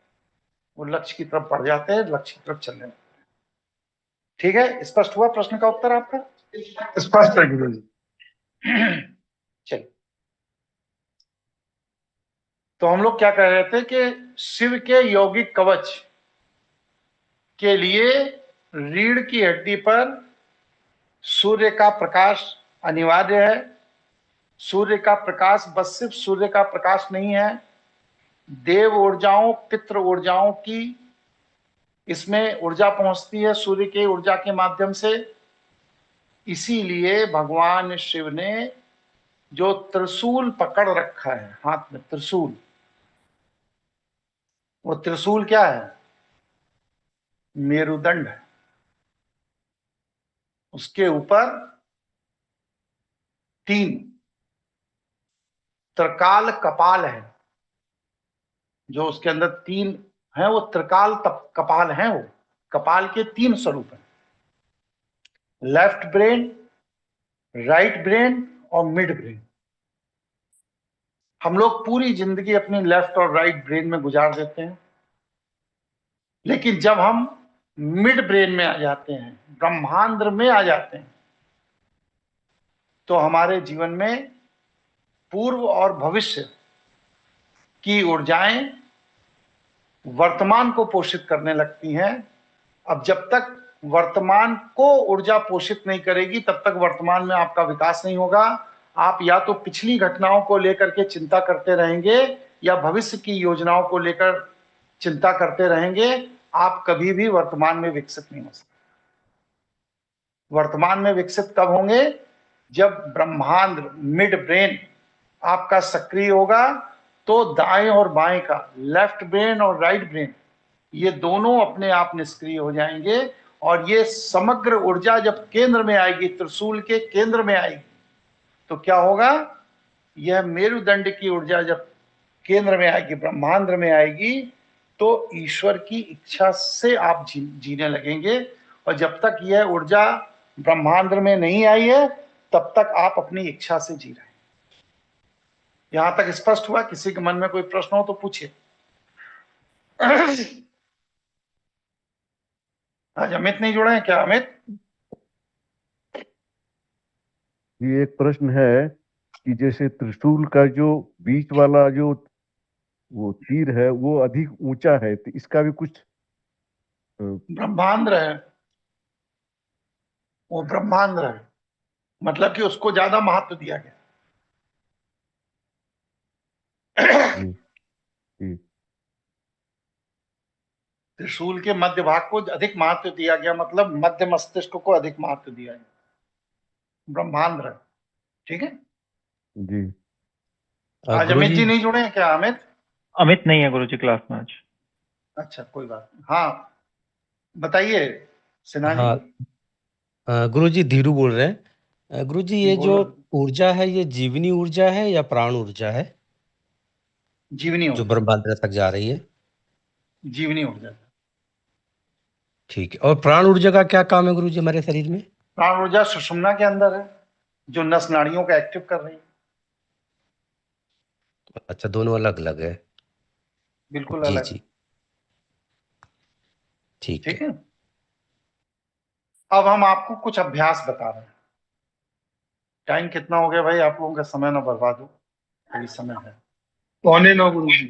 वो लक्ष्य की तरफ बढ़ जाते हैं, लक्ष्य की तरफ चलने लगते हैं। ठीक है, स्पष्ट हुआ प्रश्न का उत्तर आपका? स्पष्ट है गुरु जी। चलिए, तो हम लोग क्या कह रहे थे कि शिव के यौगिक कवच के लिए रीढ़ की हड्डी पर सूर्य का प्रकाश अनिवार्य है। सूर्य का प्रकाश बस सिर्फ सूर्य का प्रकाश नहीं है, देव ऊर्जाओं, पितृ ऊर्जाओं की इसमें ऊर्जा पहुंचती है सूर्य के ऊर्जा के माध्यम से। इसीलिए भगवान शिव ने जो त्रिशूल पकड़ रखा है हाथ में, त्रिशूल, वो त्रिशूल क्या है? मेरुदंड है। उसके ऊपर 3 त्रिकाल कपाल है। जो उसके अंदर 3 है वो त्रिकाल कपाल है। वो कपाल के 3 स्वरूप हैं, लेफ्ट ब्रेन, राइट ब्रेन और मिड ब्रेन। हम लोग पूरी जिंदगी अपनी लेफ्ट और राइट ब्रेन में गुजार देते हैं, लेकिन जब हम मिड ब्रेन में आ जाते हैं, ब्रह्मांड में आ जाते हैं, तो हमारे जीवन में पूर्व और भविष्य की ऊर्जाएं वर्तमान को पोषित करने लगती हैं। अब जब तक वर्तमान को ऊर्जा पोषित नहीं करेगी, तब तक वर्तमान में आपका विकास नहीं होगा। आप या तो पिछली घटनाओं को लेकर के चिंता करते रहेंगे या भविष्य की योजनाओं को लेकर चिंता करते रहेंगे। आप कभी भी वर्तमान में विकसित नहीं हो सकते। वर्तमान में विकसित कब होंगे? जब ब्रह्मांड, मिड ब्रेन आपका सक्रिय होगा, तो दाएं और बाएं का, लेफ्ट ब्रेन और राइट ब्रेन, ये दोनों अपने आप निष्क्रिय हो जाएंगे। और ये समग्र ऊर्जा जब केंद्र में आएगी, त्रिशूल के केंद्र में आएगी, तो क्या होगा? यह मेरुदंड की ऊर्जा जब केंद्र में आएगी, ब्रह्मांड में आएगी, तो ईश्वर की इच्छा से आप जीने लगेंगे। और जब तक यह ऊर्जा ब्रह्मांड में नहीं आई है, तब तक आप अपनी इच्छा से जी रहे हैं। यहां तक स्पष्ट हुआ? किसी के मन में कोई प्रश्न हो तो पूछिए। आज अमित नहीं जुड़े हैं क्या? अमित, ये एक प्रश्न है कि जैसे त्रिशूल का जो बीच वाला जो वो तीर है वो अधिक ऊंचा है, तो इसका भी कुछ ब्रह्मांड है, वो ब्रह्मांड है, मतलब कि उसको ज्यादा महत्व दिया गया। जी, जी, त्रिशूल के मध्य भाग को अधिक महत्व दिया गया, मतलब मध्य मस्तिष्क को अधिक महत्व दिया गया। ब्रह्मांड है, ठीक है जी। आज अमित जी नहीं जुड़े हैं क्या? अमित, अमित नहीं है गुरुजी क्लास में आज। अच्छा कोई बात नहीं। हाँ बताइए सिन्हा जी। हाँ गुरुजी धीरू बोल रहे हैं। गुरुजी ये जो बोलो। ऊर्जा है ये जीवनी ऊर्जा है या प्राण ऊर्जा है जीवनी जो ऊर्जा, ब्रह्मांड तक जा रही है? जीवनी ऊर्जा। ठीक है। और प्राण ऊर्जा का क्या काम है गुरुजी हमारे शरीर में? प्राण ऊर्जा सुषुम्ना के अंदर है, जो नस नाड़ियों का एक्टिव कर रही है। अच्छा, दोनों अलग अलग है। बिल्कुल जी अलग। जी, ठीक ठीक है। है, अब हम आपको कुछ अभ्यास बता रहे हैं। टाइम कितना हो गया भाई? आप लोगों का समय ना बर्बाद हो, अभी समय है। 9:15 गुरुजी।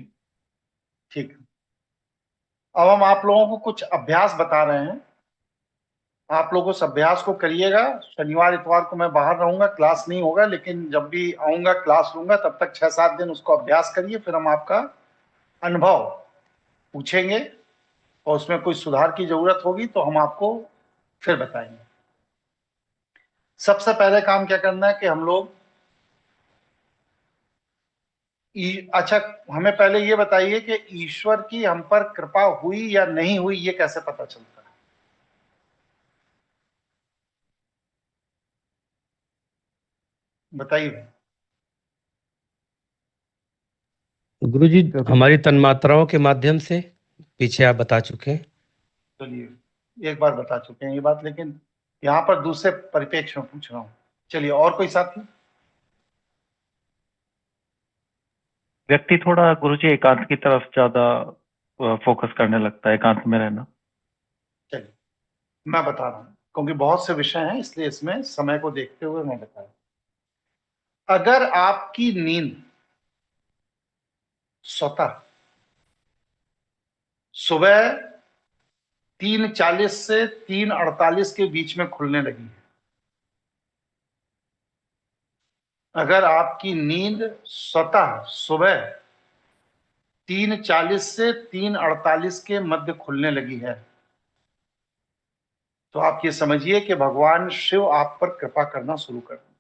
ठीक है, अब हम आप लोगों को कुछ अभ्यास बता रहे हैं। आप लोग उस अभ्यास को करिएगा। शनिवार इतवार को मैं बाहर रहूंगा, क्लास नहीं होगा, लेकिन जब भी आऊंगा क्लास लूंगा। तब तक 6-7 दिन उसको अभ्यास करिए, फिर हम आपका अनुभव पूछेंगे और उसमें कोई सुधार की जरूरत होगी तो हम आपको फिर बताएंगे। सबसे पहले काम क्या करना है कि हम लोग अच्छा, हमें पहले ये बताइए कि ईश्वर की हम पर कृपा हुई या नहीं हुई, ये कैसे पता चलता है? बताइए। गुरुजी हमारी तन्मात्राओं के माध्यम से पीछे आप बता चुके हैं। चलिए, एक बार बता चुके हैं ये बात, लेकिन यहाँ पर दूसरे परिप्रेक्ष्य में पूछ रहा हूँ। चलिए, और कोई साथी? व्यक्ति थोड़ा गुरुजी एकांत की तरफ ज्यादा फोकस करने लगता है, एकांत में रहना। चलिए, मैं बता रहा हूँ, क्योंकि बहुत से विषय हैं इसलिए इसमें समय को देखते हुए मैं बता रहा हूँ। अगर आपकी नींद स्वतः सुबह 3:40 से 3:48 के बीच में खुलने लगी है, अगर आपकी नींद स्वतः सुबह 3:40 से 3:48 के मध्य खुलने लगी है, तो आप ये समझिए कि भगवान शिव आप पर कृपा करना शुरू कर दें।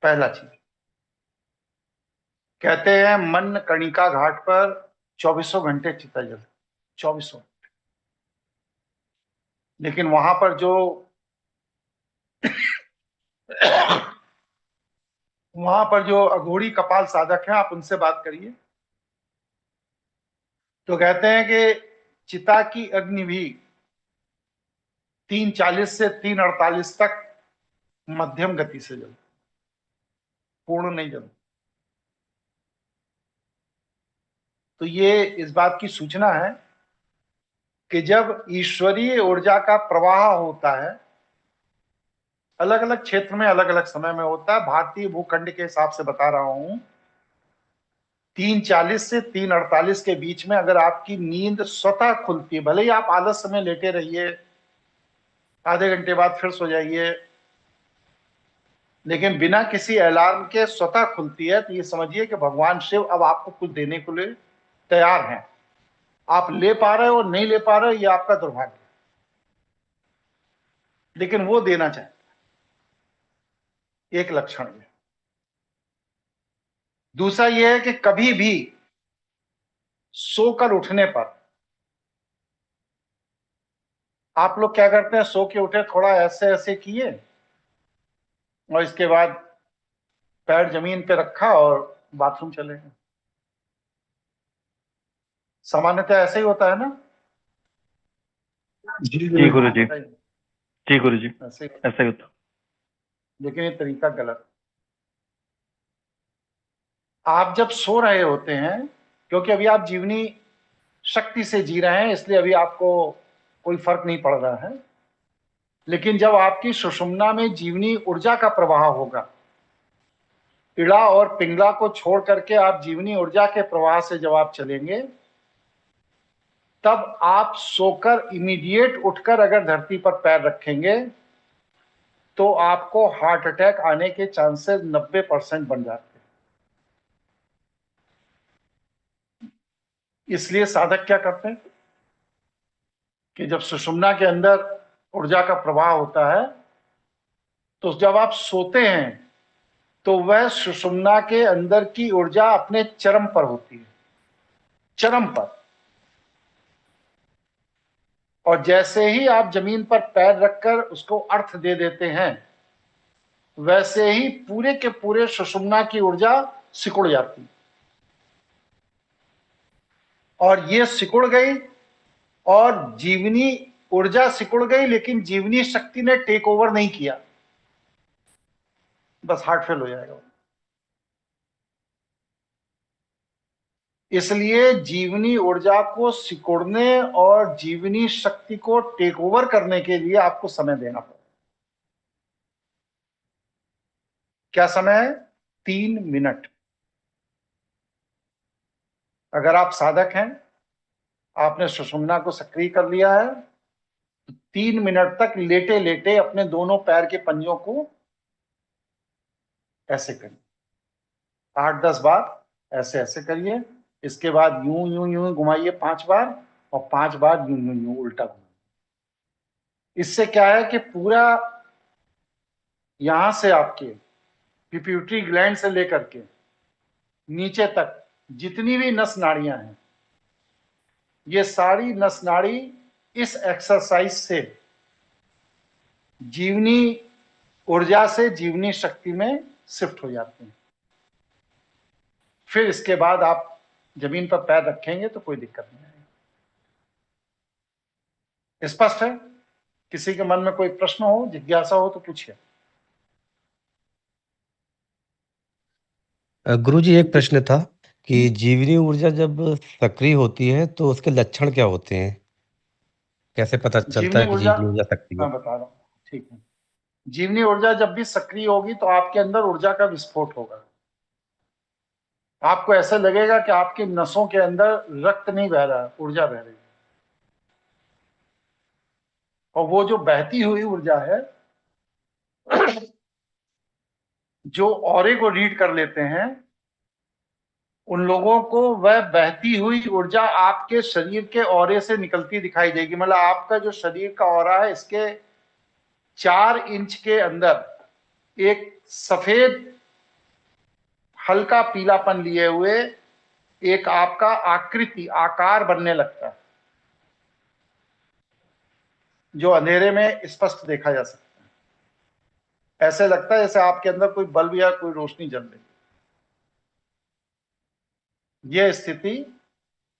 पहला चीज, कहते हैं मन कर्णिका घाट पर 24 घंटे चिता जलती, 24। लेकिन वहां पर जो वहां पर जो अघोरी कपाल साधक हैं, आप उनसे बात करिए तो कहते हैं कि चिता की अग्नि भी 3:40 से 3:48 तक मध्यम गति से जलती, पूर्ण नहीं जलती। तो ये इस बात की सूचना है कि जब ईश्वरीय ऊर्जा का प्रवाह होता है, अलग अलग क्षेत्र में अलग अलग समय में होता है, भारतीय भूखंड के हिसाब से बता रहा हूं, 3:40 से 3:48 के बीच में अगर आपकी नींद स्वतः खुलती है, भले ही आप आलस्य में लेटे रहिए, आधे घंटे बाद फिर सो जाइए, लेकिन बिना किसी अलार्म के स्वतः खुलती है, तो ये समझिए कि भगवान शिव अब आपको कुछ देने के लिए तैयार हैं। आप ले पा रहे हो नहीं ले पा रहे हो, ये आपका दुर्भाग्य, लेकिन वो देना चाहते हैं। एक लक्षण है। दूसरा यह है कि कभी भी सोकर उठने पर आप लोग क्या करते हैं, सो के उठे, थोड़ा ऐसे ऐसे किए और इसके बाद पैर जमीन पे रखा और बाथरूम चले गए। सामान्यतः ऐसे ही होता है ना? जी गुरुजी, बताइए। जी गुरुजी, ऐसे ही, ऐसा ही होता। लेकिन ये तरीका गलत। आप जब सो रहे होते हैं, क्योंकि अभी आप जीवनी शक्ति से जी रहे हैं, इसलिए अभी आपको कोई फर्क नहीं पड़ रहा है, लेकिन जब आपकी सुषुम्ना में जीवनी ऊर्जा का प्रवाह होगा, इड़ा और पिंगला को छोड़ करके आप जीवनी ऊर्जा के प्रवाह से जब आप चलेंगे, तब आप सोकर इमीडिएट उठकर अगर धरती पर पैर रखेंगे तो आपको हार्ट अटैक आने के चांसेस 90% बन जाते हैं। इसलिए साधक क्या करते हैं कि जब सुषुम्ना के अंदर ऊर्जा का प्रवाह होता है, तो जब आप सोते हैं तो वह सुषुम्ना के अंदर की ऊर्जा अपने चरम पर होती है, चरम पर। और जैसे ही आप जमीन पर पैर रखकर उसको अर्थ दे देते हैं, वैसे ही पूरे के पूरे सुषुम्ना की ऊर्जा सिकुड़ जाती है। और ये सिकुड़ गई और जीवनी ऊर्जा सिकुड़ गई, लेकिन जीवनी शक्ति ने टेक ओवर नहीं किया, बस हार्ट फेल हो जाएगा। इसलिए जीवनी ऊर्जा को सिकुड़ने और जीवनी शक्ति को टेक ओवर करने के लिए आपको समय देना पड़ेगा। क्या समय है? 3 मिनट। अगर आप साधक हैं, आपने सुषुम्ना को सक्रिय कर लिया है, तो 3 मिनट तक लेटे लेटे अपने दोनों पैर के पंजों को ऐसे करें 8-10 बार, ऐसे ऐसे करिए। इसके बाद यूं यूं यूं घुमाइए 5 बार और 5 बार यूं यूं यूं उल्टा घुमाइए। इससे क्या है कि पूरा यहां से आपके पिट्यूटरी ग्लैंड से लेकर के नीचे तक जितनी भी नस नाड़ियां हैं, ये सारी नस नाड़ी इस एक्सरसाइज से जीवनी ऊर्जा से जीवनी शक्ति में शिफ्ट हो जाते हैं। फिर इसके बाद आप जमीन पर पैर रखेंगे तो कोई दिक्कत नहीं आएगी। स्पष्ट है? किसी के मन में कोई प्रश्न हो, जिज्ञासा हो तो पूछिए। गुरुजी एक प्रश्न था कि जीवनी ऊर्जा जब सक्रिय होती है तो उसके लक्षण क्या होते हैं? कैसे पता चलता जीवनी है कि ऊर्जा जीवनी ऊर्जा सक्रिय मैं है? बता रहा हूं, ठीक है। जीवनी ऊर्जा जब भी सक्रिय होगी तो आपके अंदर ऊर्जा का विस्फोट होगा। आपको ऐसा लगेगा कि आपकी नसों के अंदर रक्त नहीं बह रहा, ऊर्जा बह रही है। और वो जो बहती हुई ऊर्जा है, जो ऑरे को रीड कर लेते हैं, उन लोगों को वह बहती हुई ऊर्जा आपके शरीर के ऑरे से निकलती दिखाई देगी। मतलब आपका जो शरीर का ऑरा है, इसके 4 इंच के अंदर एक सफेद हल्का पीलापन लिए हुए एक आपका आकृति आकार बनने लगता है, जो अंधेरे में स्पष्ट देखा जा सकता है। ऐसे लगता है जैसे आपके अंदर कोई बल्ब या कोई रोशनी जल रही है। यह स्थिति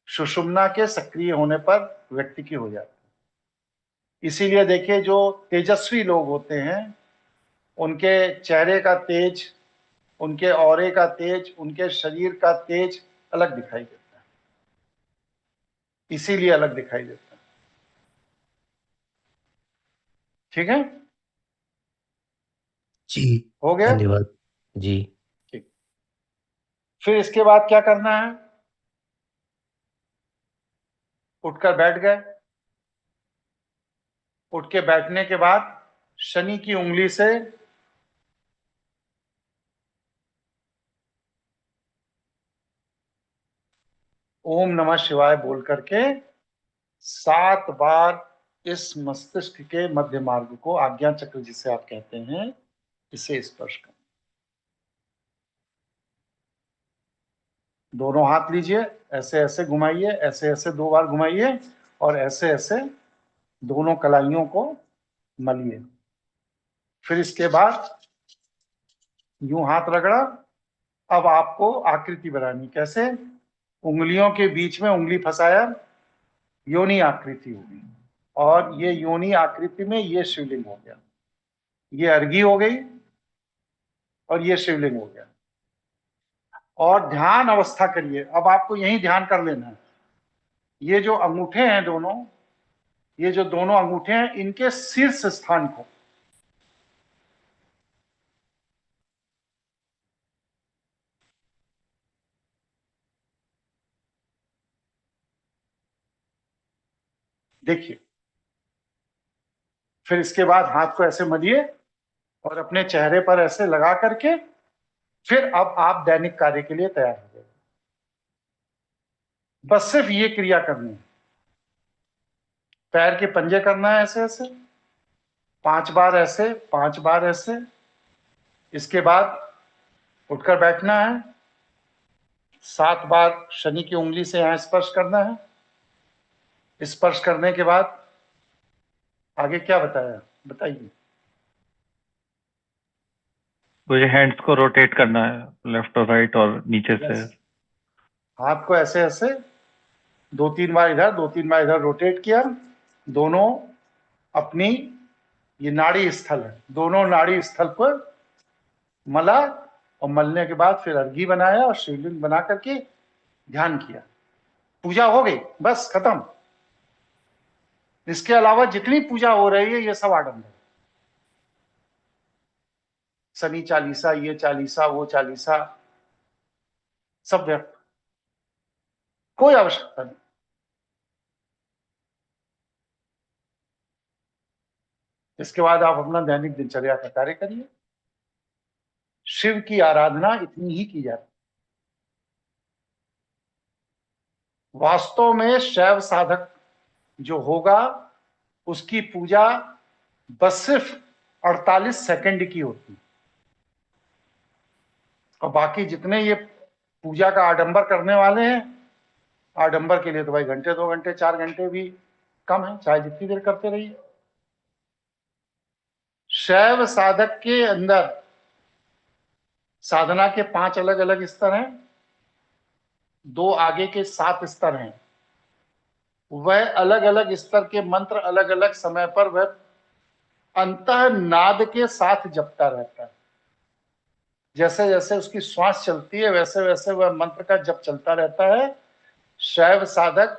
सुषुम्ना के सक्रिय होने पर व्यक्ति की हो जाती है। इसीलिए देखिए, जो तेजस्वी लोग होते हैं, उनके चेहरे का तेज, उनके ऑरे का तेज, उनके शरीर का तेज अलग दिखाई देता है। इसीलिए अलग दिखाई देता है। ठीक है? जी हो गया? धन्यवाद जी। ठीक। फिर इसके बाद क्या करना है? उठकर बैठ गए। उठ के बैठने के बाद शनि की उंगली से ओम नमः शिवाय बोल करके 7 बार इस मस्तिष्क के मध्य मार्ग को, आज्ञा चक्र जिसे आप कहते हैं, इसे स्पर्श करें। दोनों हाथ लीजिए, ऐसे ऐसे घुमाइए, ऐसे ऐसे 2 बार घुमाइए और ऐसे ऐसे दोनों कलाइयों को मलिए। फिर इसके बाद यूं हाथ रगड़ा। अब आपको आकृति बनानी। कैसे? उंगलियों के बीच में उंगली फंसाया, योनि आकृति होगी। और ये योनि आकृति में ये शिवलिंग हो गया, ये अर्घी हो गई और ये शिवलिंग हो गया। और ध्यान अवस्था करिए। अब आपको यही ध्यान कर लेना है। ये जो अंगूठे हैं दोनों, ये जो दोनों अंगूठे हैं, इनके शीर्ष स्थान को देखिए। फिर इसके बाद हाथ को ऐसे मलिए और अपने चेहरे पर ऐसे लगा करके फिर अब आप दैनिक कार्य के लिए तैयार हो गए। बस सिर्फ ये क्रिया करनी है। पैर के पंजे करना है ऐसे ऐसे 5 बार, ऐसे 5 बार ऐसे। इसके बाद उठकर बैठना है। 7 बार शनि की उंगली से यहां स्पर्श करना है। स्पर्श करने के बाद आगे क्या बताया, बताइए। मुझे हैंड्स को रोटेट करना है, लेफ्ट और राइट, और नीचे से। हाथ को ऐसे ऐसे 2-3 बार इधर, 2-3 बार इधर रोटेट किया। दोनों अपनी, ये नाड़ी स्थल है, दोनों नाड़ी स्थल पर मला और मलने के बाद फिर अर्घी बनाया और शिवलिंग बना करके ध्यान किया। पूजा हो गई, बस खत्म। इसके अलावा जितनी पूजा हो रही है ये सब आडंबर। शनि चालीसा, ये चालीसा, वो चालीसा, सब व्यर्थ, कोई आवश्यकता नहीं। इसके बाद आप अपना दैनिक दिनचर्या का कार्य करिए। शिव की आराधना इतनी ही की जाती है। वास्तव में शैव साधक जो होगा उसकी पूजा बस सिर्फ 48 सेकंड की होती है, और बाकी जितने ये पूजा का आडंबर करने वाले हैं, आडंबर के लिए तो भाई घंटे 2 घंटे 4 घंटे भी कम है, चाहे जितनी देर करते रहिए। शैव साधक के अंदर साधना के 5 अलग अलग स्तर हैं, 2 आगे के 7 स्तर हैं। वह अलग अलग स्तर के मंत्र अलग अलग समय पर वह अंतः नाद के साथ जपता रहता है। जैसे जैसे उसकी श्वास चलती है वैसे वैसे वह मंत्र का जप चलता रहता है। शैव साधक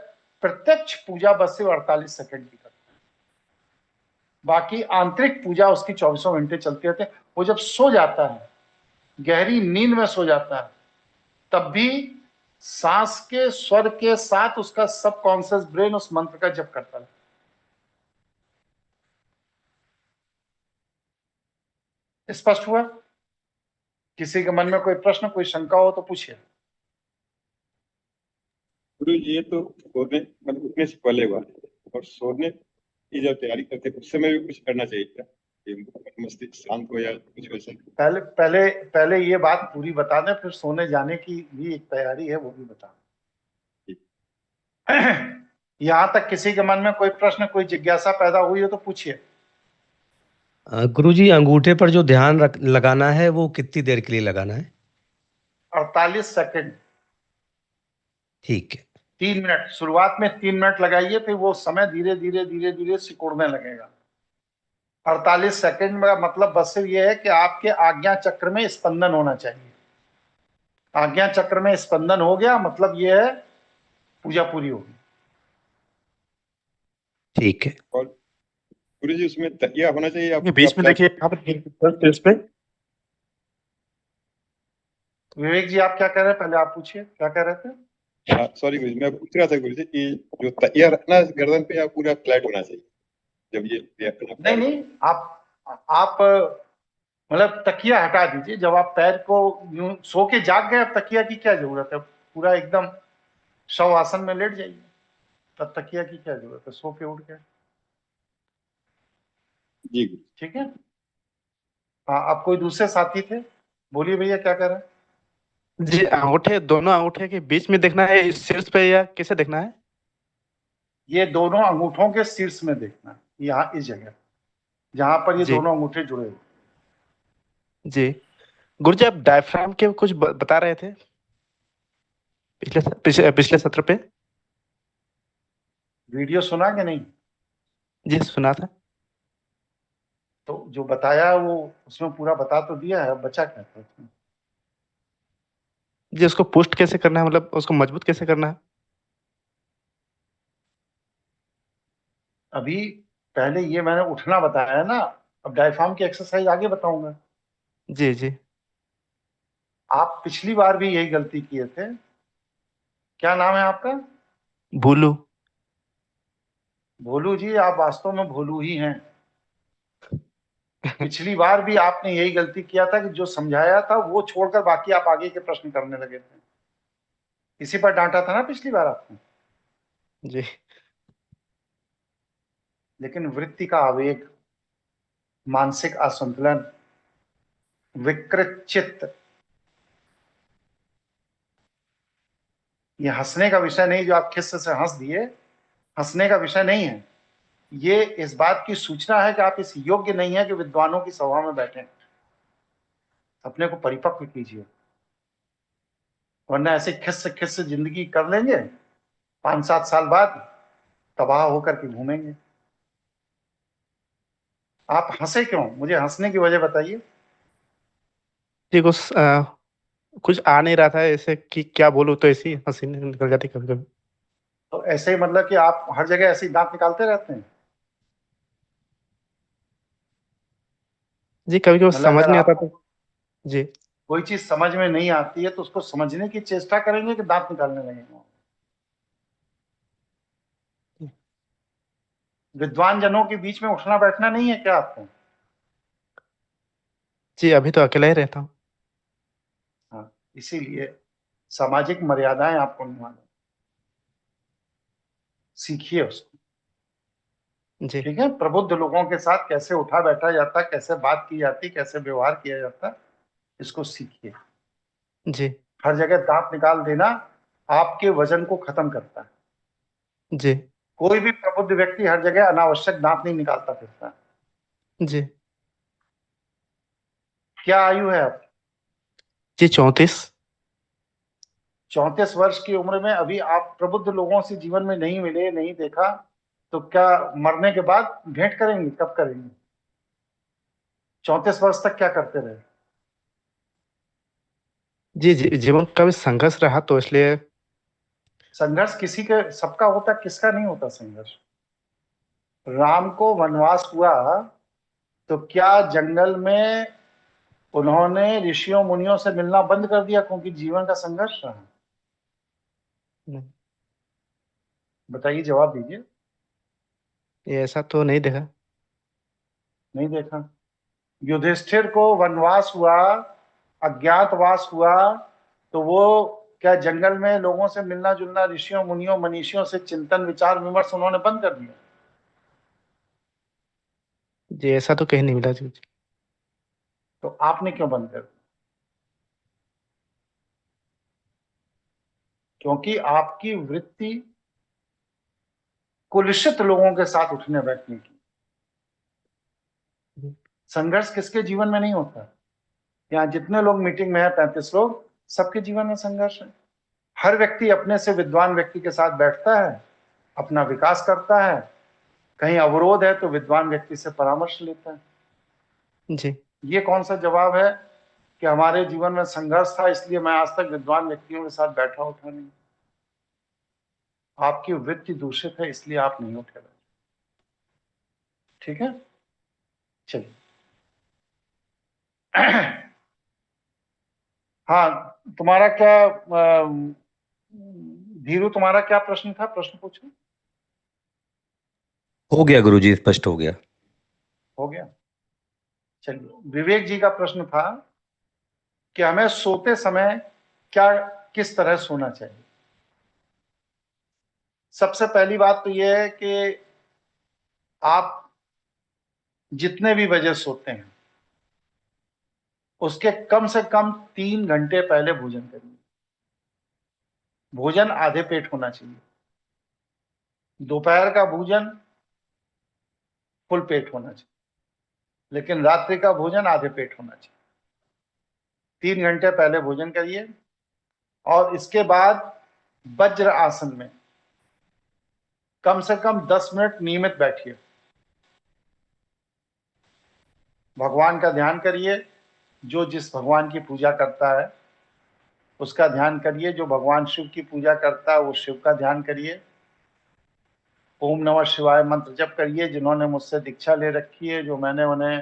प्रत्यक्ष पूजा बस सिर्फ 48 सेकंड की करता है, बाकी आंतरिक पूजा उसकी 24 घंटे चलती रहती है। वो जब सो जाता है, गहरी नींद में सो जाता है, तब भी सांस के स्वर के साथ उसका सबकॉन्शियस ब्रेन उस मंत्र का जप करता है। स्पष्ट हुआ? किसी के मन में कोई प्रश्न कोई शंका हो तो पूछिए। गुरु जी, ये तो सोने मतलब उठने से पहले बात है, और सोने की जब तैयारी करते हैं उस समय भी कुछ करना चाहिए क्या, कि मस्तिष्क शांत हो या कुछ वैसा? पहले ये बात पूरी बता दें, फिर सोने जाने की भी एक तैयारी है वो भी बता। यहां तक किसी के मन में कोई प्रश्न कोई जिज्ञासा पैदा हुई हो तो पूछिए। गुरुजी, अंगूठे पर जो ध्यान लगाना है वो कितनी देर के लिए लगाना है? 48 सेकंड, ठीक है। 3 मिनट, शुरुआत में 3 मिनट लगाइए, फिर वो समय धीरे धीरे धीरे धीरे सिकुड़ने लगेगा। 48 सेकंड का मतलब बस सिर्फ ये है कि आपके आज्ञा चक्र में स्पंदन होना चाहिए। आज्ञा चक्र में स्पंदन हो गया मतलब ये है पूजा पूरी होगी। ठीक है। और गुरु जी, उसमें तकिया होना चाहिए या ये बीच में देखिए यहाँ पर इस पे विवेक जी आप क्या कह रहे हैं, पहले आप पूछिए क्या कह रहे थे। सॉरी गुरु जी, मैं पूछ रहा था गुरु जी कि जो तकिया रखना गर्दन पे या पूरा फ्लैट होना चाहिए जब ये अपना नहीं, आप मतलब तकिया हटा दीजिए। जब आप पैर को यूं सो के जाग गए, अब तकिया की क्या जरूरत है, पूरा एकदम शव आसन में लेट जाइए, तब तकिया की क्या जरूरत है, सो के उठ गए। जी ठीक है। हाँ, आप कोई दूसरे साथी थे, बोलिए भैया क्या कह रहे हैं। जी, अंगूठे दोनों अंगूठे के बीच में देखना है, शीर्ष पे या कैसे देखना है? ये दोनों अंगूठों के शीर्ष में देखना है, यहाँ इस जगह जहां पर ये जी दोनों अंगूठे जुड़े हुए। जी। गुरुजी, आप डायफ्राम के कुछ बता रहे थे पिछले सत्र पे। वीडियो सुना कि नहीं? जी, सुना था। तो जो बताया वो उसमें पूरा बता तो दिया है, अब बचा क्या था उसमें? जी, उसको पुष्ट कैसे करना है, मतलब उसको मजबूत कैसे करना है? अभी पहले ये मैंने उठना बताया है ना, अब डायफ्राम की एक्सरसाइज आगे बताऊंगा। जी जी। आप पिछली बार भी यही गलती किए थे। क्या नाम है आपका? भूलू। भोलू जी, आप वास्तव में भोलू ही हैं। पिछली बार भी आपने यही गलती किया था कि जो समझाया था वो छोड़कर बाकी आप आगे के प्रश्न करने लगे थे। इसी पर डांटा था ना पिछली बार आपने। जी लेकिन वृत्ति का आवेग, मानसिक असंतुलन, विकृत चित्त, ये हंसने का विषय नहीं। जो आप खिस्स से हंस दिए, हंसने का विषय नहीं है। ये इस बात की सूचना है कि आप इस योग्य नहीं है कि विद्वानों की सभा में बैठे। अपने को परिपक्व कीजिए, वरना ऐसे खिस्स खिस्स जिंदगी कर लेंगे, 5-7 साल बाद तबाह होकर के घूमेंगे। आप हंसे क्यों, मुझे हंसने की वजह बताइए। जी, कुछ आ नहीं रहा था ऐसे कि क्या बोलूं, तो ऐसी हंसी निकल जाती कभी कभी। तो ऐसे ही मतलब कि आप हर जगह ऐसे ही दांत निकालते रहते हैं? जी, कभी कभी मतलब समझ अगर नहीं आता आपको तो। जी कोई चीज समझ में नहीं आती है तो उसको समझने की चेष्टा करेंगे कि दांत निकालने लगेंगे? विद्वान जनों के बीच में उठना बैठना नहीं है क्या आपको? जी, अभी तो अकेला ही रहता हूँ। हाँ, इसीलिए सामाजिक मर्यादाएं आपको निभाना। सीखिए उसको। जी ठीक है, प्रबुद्ध लोगों के साथ कैसे उठा बैठा जाता, कैसे बात की जाती, कैसे व्यवहार किया जाता, इसको सीखिए। जी हर जगह दांत निकाल देना आपके वजन को खत्म करता है। जी कोई भी प्रबुद्ध व्यक्ति हर जगह अनावश्यक दांत नहीं निकालता फिरता। जी क्या आयु है आपकी? जी 34। 34 वर्ष की उम्र में अभी आप प्रबुद्ध लोगों से जीवन में नहीं मिले, नहीं देखा, तो क्या मरने के बाद भेंट करेंगे? कब करेंगे? 34 वर्ष तक क्या करते रहे? जी जीवन का भी संघर्ष रहा, तो इसलिए संघर्ष किसी के, सबका होता, किसका नहीं होता संघर्ष? राम को वनवास हुआ तो क्या जंगल में उन्होंने ऋषियों मुनियों से मिलना बंद कर दिया क्योंकि जीवन का संघर्ष रहा? नहीं, बताइए, जवाब दीजिए। ये ऐसा तो नहीं देखा। नहीं देखा। युधिष्ठिर को वनवास हुआ, अज्ञातवास हुआ, तो वो क्या जंगल में लोगों से मिलना जुलना, ऋषियों मुनियों मनीषियों से चिंतन विचार विमर्श उन्होंने बंद कर दिया? जी ऐसा तो कहीं नहीं मिला जी। तो आपने क्यों बंद कर दिया? क्योंकि आपकी वृत्ति कुलुषित लोगों के साथ उठने बैठने की। संघर्ष किसके जीवन में नहीं होता? यहाँ जितने लोग मीटिंग में है, 35 लोग, सबके जीवन में संघर्ष है। हर व्यक्ति अपने से विद्वान व्यक्ति के साथ बैठता है, अपना विकास करता है, कहीं अवरोध है तो विद्वान व्यक्ति से परामर्श लेता है। जी ये कौन सा जवाब है कि हमारे जीवन में संघर्ष था इसलिए मैं आज तक विद्वान व्यक्तियों के साथ बैठा उठा नहीं? आपकी वृत्ति दूषित है इसलिए आप नहीं उठे रहे। ठीक है, चलिए। हाँ, तुम्हारा क्या धीरू, तुम्हारा क्या प्रश्न था? प्रश्न पूछो। हो गया गुरुजी, स्पष्ट हो गया। हो गया। चलिए, विवेक जी का प्रश्न था कि हमें सोते समय क्या, किस तरह सोना चाहिए। सबसे पहली बात तो यह है कि आप जितने भी बजे सोते हैं उसके कम से कम 3 घंटे पहले भोजन करिए। भोजन आधे पेट होना चाहिए। दोपहर का भोजन फुल पेट होना चाहिए, लेकिन रात्रि का भोजन आधे पेट होना चाहिए। 3 घंटे पहले भोजन करिए और इसके बाद वज्र आसन में कम से कम 10 मिनट नियमित बैठिए। भगवान का ध्यान करिए। जो जिस भगवान की पूजा करता है उसका ध्यान करिए। जो भगवान शिव की पूजा करता है वो शिव का ध्यान करिए। ओम नमः शिवाय मंत्र जप करिए। जिन्होंने मुझसे दीक्षा ले रखी है, जो मैंने उन्हें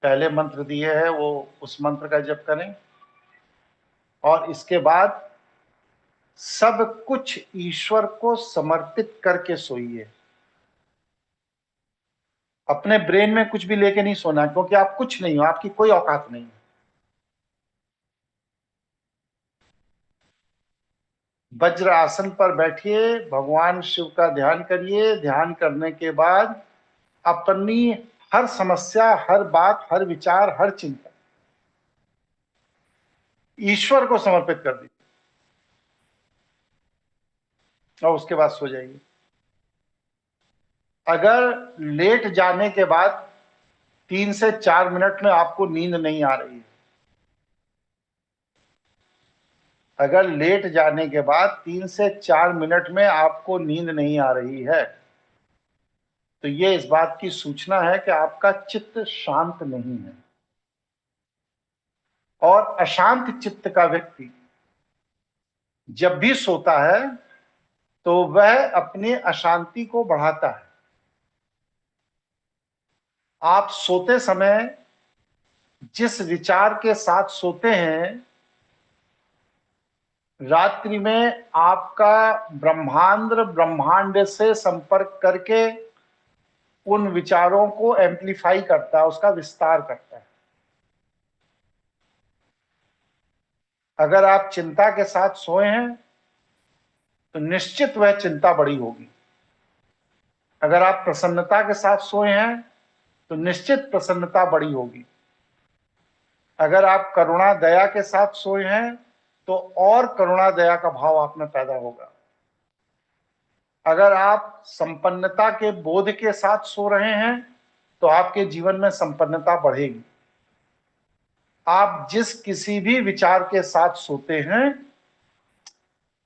पहले मंत्र दिए हैं, वो उस मंत्र का जप करें। और इसके बाद सब कुछ ईश्वर को समर्पित करके सोइए। अपने ब्रेन में कुछ भी लेके नहीं सोना, क्योंकि आप कुछ नहीं हो, आपकी कोई औकात नहीं है। वज्र आसन पर बैठिए, भगवान शिव का ध्यान करिए। ध्यान करने के बाद अपनी हर समस्या, हर बात, हर विचार, हर चिंता ईश्वर को समर्पित कर दीजिए और उसके बाद सो जाइए। अगर लेट जाने के बाद 3 से 4 मिनट में आपको नींद नहीं आ रही है, अगर लेट जाने के बाद 3 से 4 मिनट में आपको नींद नहीं आ रही है, तो ये इस बात की सूचना है कि आपका चित्त शांत नहीं है। और अशांत चित्त का व्यक्ति जब भी सोता है तो वह अपनी अशांति को बढ़ाता है। आप सोते समय जिस विचार के साथ सोते हैं, रात्रि में आपका ब्रह्मांड से संपर्क करके उन विचारों को एम्प्लीफाई करता है, उसका विस्तार करता है। अगर आप चिंता के साथ सोए हैं तो निश्चित वह चिंता बड़ी होगी। अगर आप प्रसन्नता के साथ सोए हैं तो निश्चित प्रसन्नता बड़ी होगी। अगर आप करुणा दया के साथ सोए हैं तो और करुणा दया का भाव आप में पैदा होगा। अगर आप संपन्नता के बोध के साथ सो रहे हैं तो आपके जीवन में संपन्नता बढ़ेगी। आप जिस किसी भी विचार के साथ सोते हैं,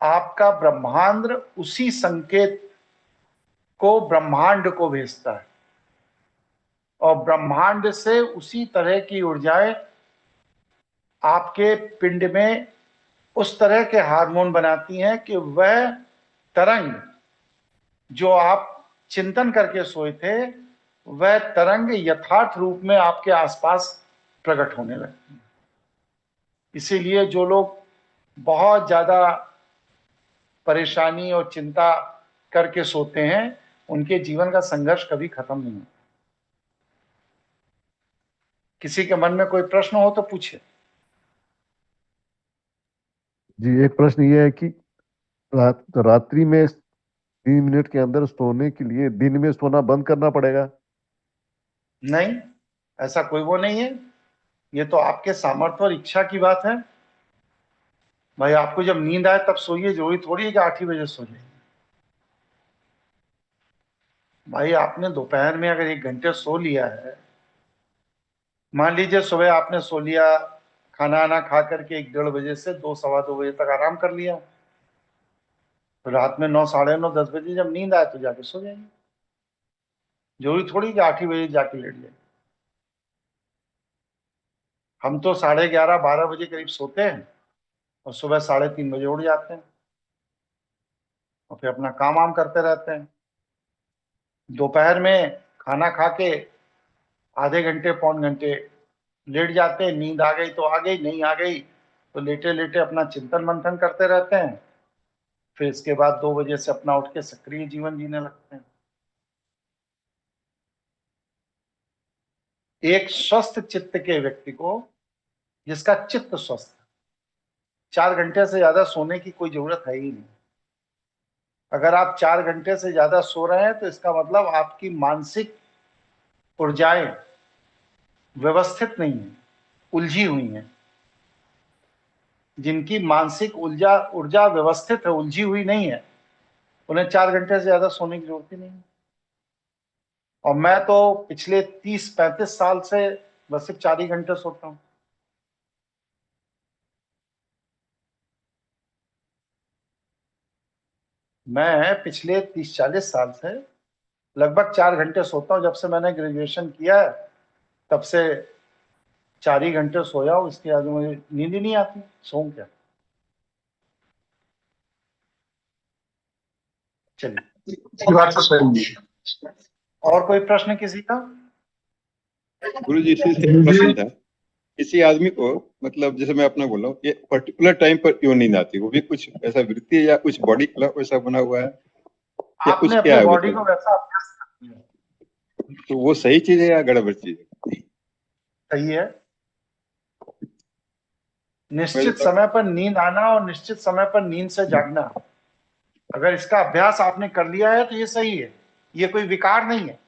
आपका ब्रह्मांड उसी संकेत को ब्रह्मांड को भेजता है और ब्रह्मांड से उसी तरह की ऊर्जाएं आपके पिंड में उस तरह के हार्मोन बनाती हैं कि वह तरंग जो आप चिंतन करके सोए थे, वह तरंग यथार्थ रूप में आपके आसपास प्रकट होने लगती है। इसीलिए जो लोग बहुत ज्यादा परेशानी और चिंता करके सोते हैं, उनके जीवन का संघर्ष कभी खत्म नहीं होता। किसी के मन में कोई प्रश्न हो तो पूछे। जी, एक प्रश्न ये है कि रात्रि में 3 मिनट के अंदर सोने के लिए दिन में सोना बंद करना पड़ेगा? नहीं, ऐसा कोई वो नहीं है। ये तो आपके सामर्थ्य और इच्छा की बात है। भाई आपको जब नींद आए तब सोइए, जरूरी थोड़ी है कि 8 ही बजे सो जाइए। भाई आपने दोपहर में अगर 1 घंटे सो लिया है, मान लीजिए सुबह आपने सो लिया, खाना आना खा करके 1-1:30 बजे से 2, सवा 2 बजे तक आराम कर लिया, तो रात में 9, साढ़े 9, 10 बजे जब नींद आए तो जाके सो जाइए। जरूरी थोड़ी कि 8 ही बजे जाके लेट जाए। हम तो 11:30, 12 बजे करीब सोते हैं और सुबह 3:30 बजे उठ जाते हैं और फिर अपना काम वाम करते रहते हैं। दोपहर में खाना खा के आधे घंटे, पौन घंटे लेट जाते हैं। नींद आ गई तो आ गई, नहीं आ गई तो लेटे लेटे अपना चिंतन मंथन करते रहते हैं। फिर इसके बाद 2 बजे से अपना उठ के सक्रिय जीवन जीने लगते हैं। एक स्वस्थ चित्त के व्यक्ति को, जिसका चित्त स्वस्थ है, 4 घंटे से ज्यादा सोने की कोई जरूरत है ही नहीं। अगर आप 4 घंटे से ज्यादा सो रहे हैं तो इसका मतलब आपकी मानसिक ऊर्जाएं व्यवस्थित नहीं है, उलझी हुई हैं। जिनकी मानसिक ऊर्जा व्यवस्थित है, उलझी हुई नहीं है, उन्हें 4 घंटे से ज्यादा सोने की जरूरत ही नहीं है। और मैं तो पिछले 30-35 साल से बस सिर्फ 4 ही घंटे सोता हूँ। मैं पिछले 30-40 साल से लगभग 4 घंटे सोता हूँ। जब से मैंने ग्रेजुएशन किया है तब से 4 ही घंटे सोया हूँ। इसके आगे मुझे नींद ही नहीं आती, सोऊं क्या। चलिए, ये बात तो सही है। और कोई प्रश्न किसी का? गुरु जी से एक प्रश्न था, किसी आदमी को मतलब जैसे मैं अपना बोल रहा हूँ, ये पर्टिकुलर टाइम पर क्यों नींद आती है? वो भी कुछ ऐसा वृत्ति है या कुछ बॉडी क्लॉक वैसा बना हुआ है या कुछ आपने क्या अपनी है? बॉडी को वैसा अभ्यास कर दिया, तो वो सही चीज है या गड़बड़ चीज है? सही है। निश्चित समय पर नींद आना और निश्चित समय पर नींद से जागना, अगर इसका अभ्यास आपने कर लिया है तो ये सही है, ये कोई विकार नहीं है।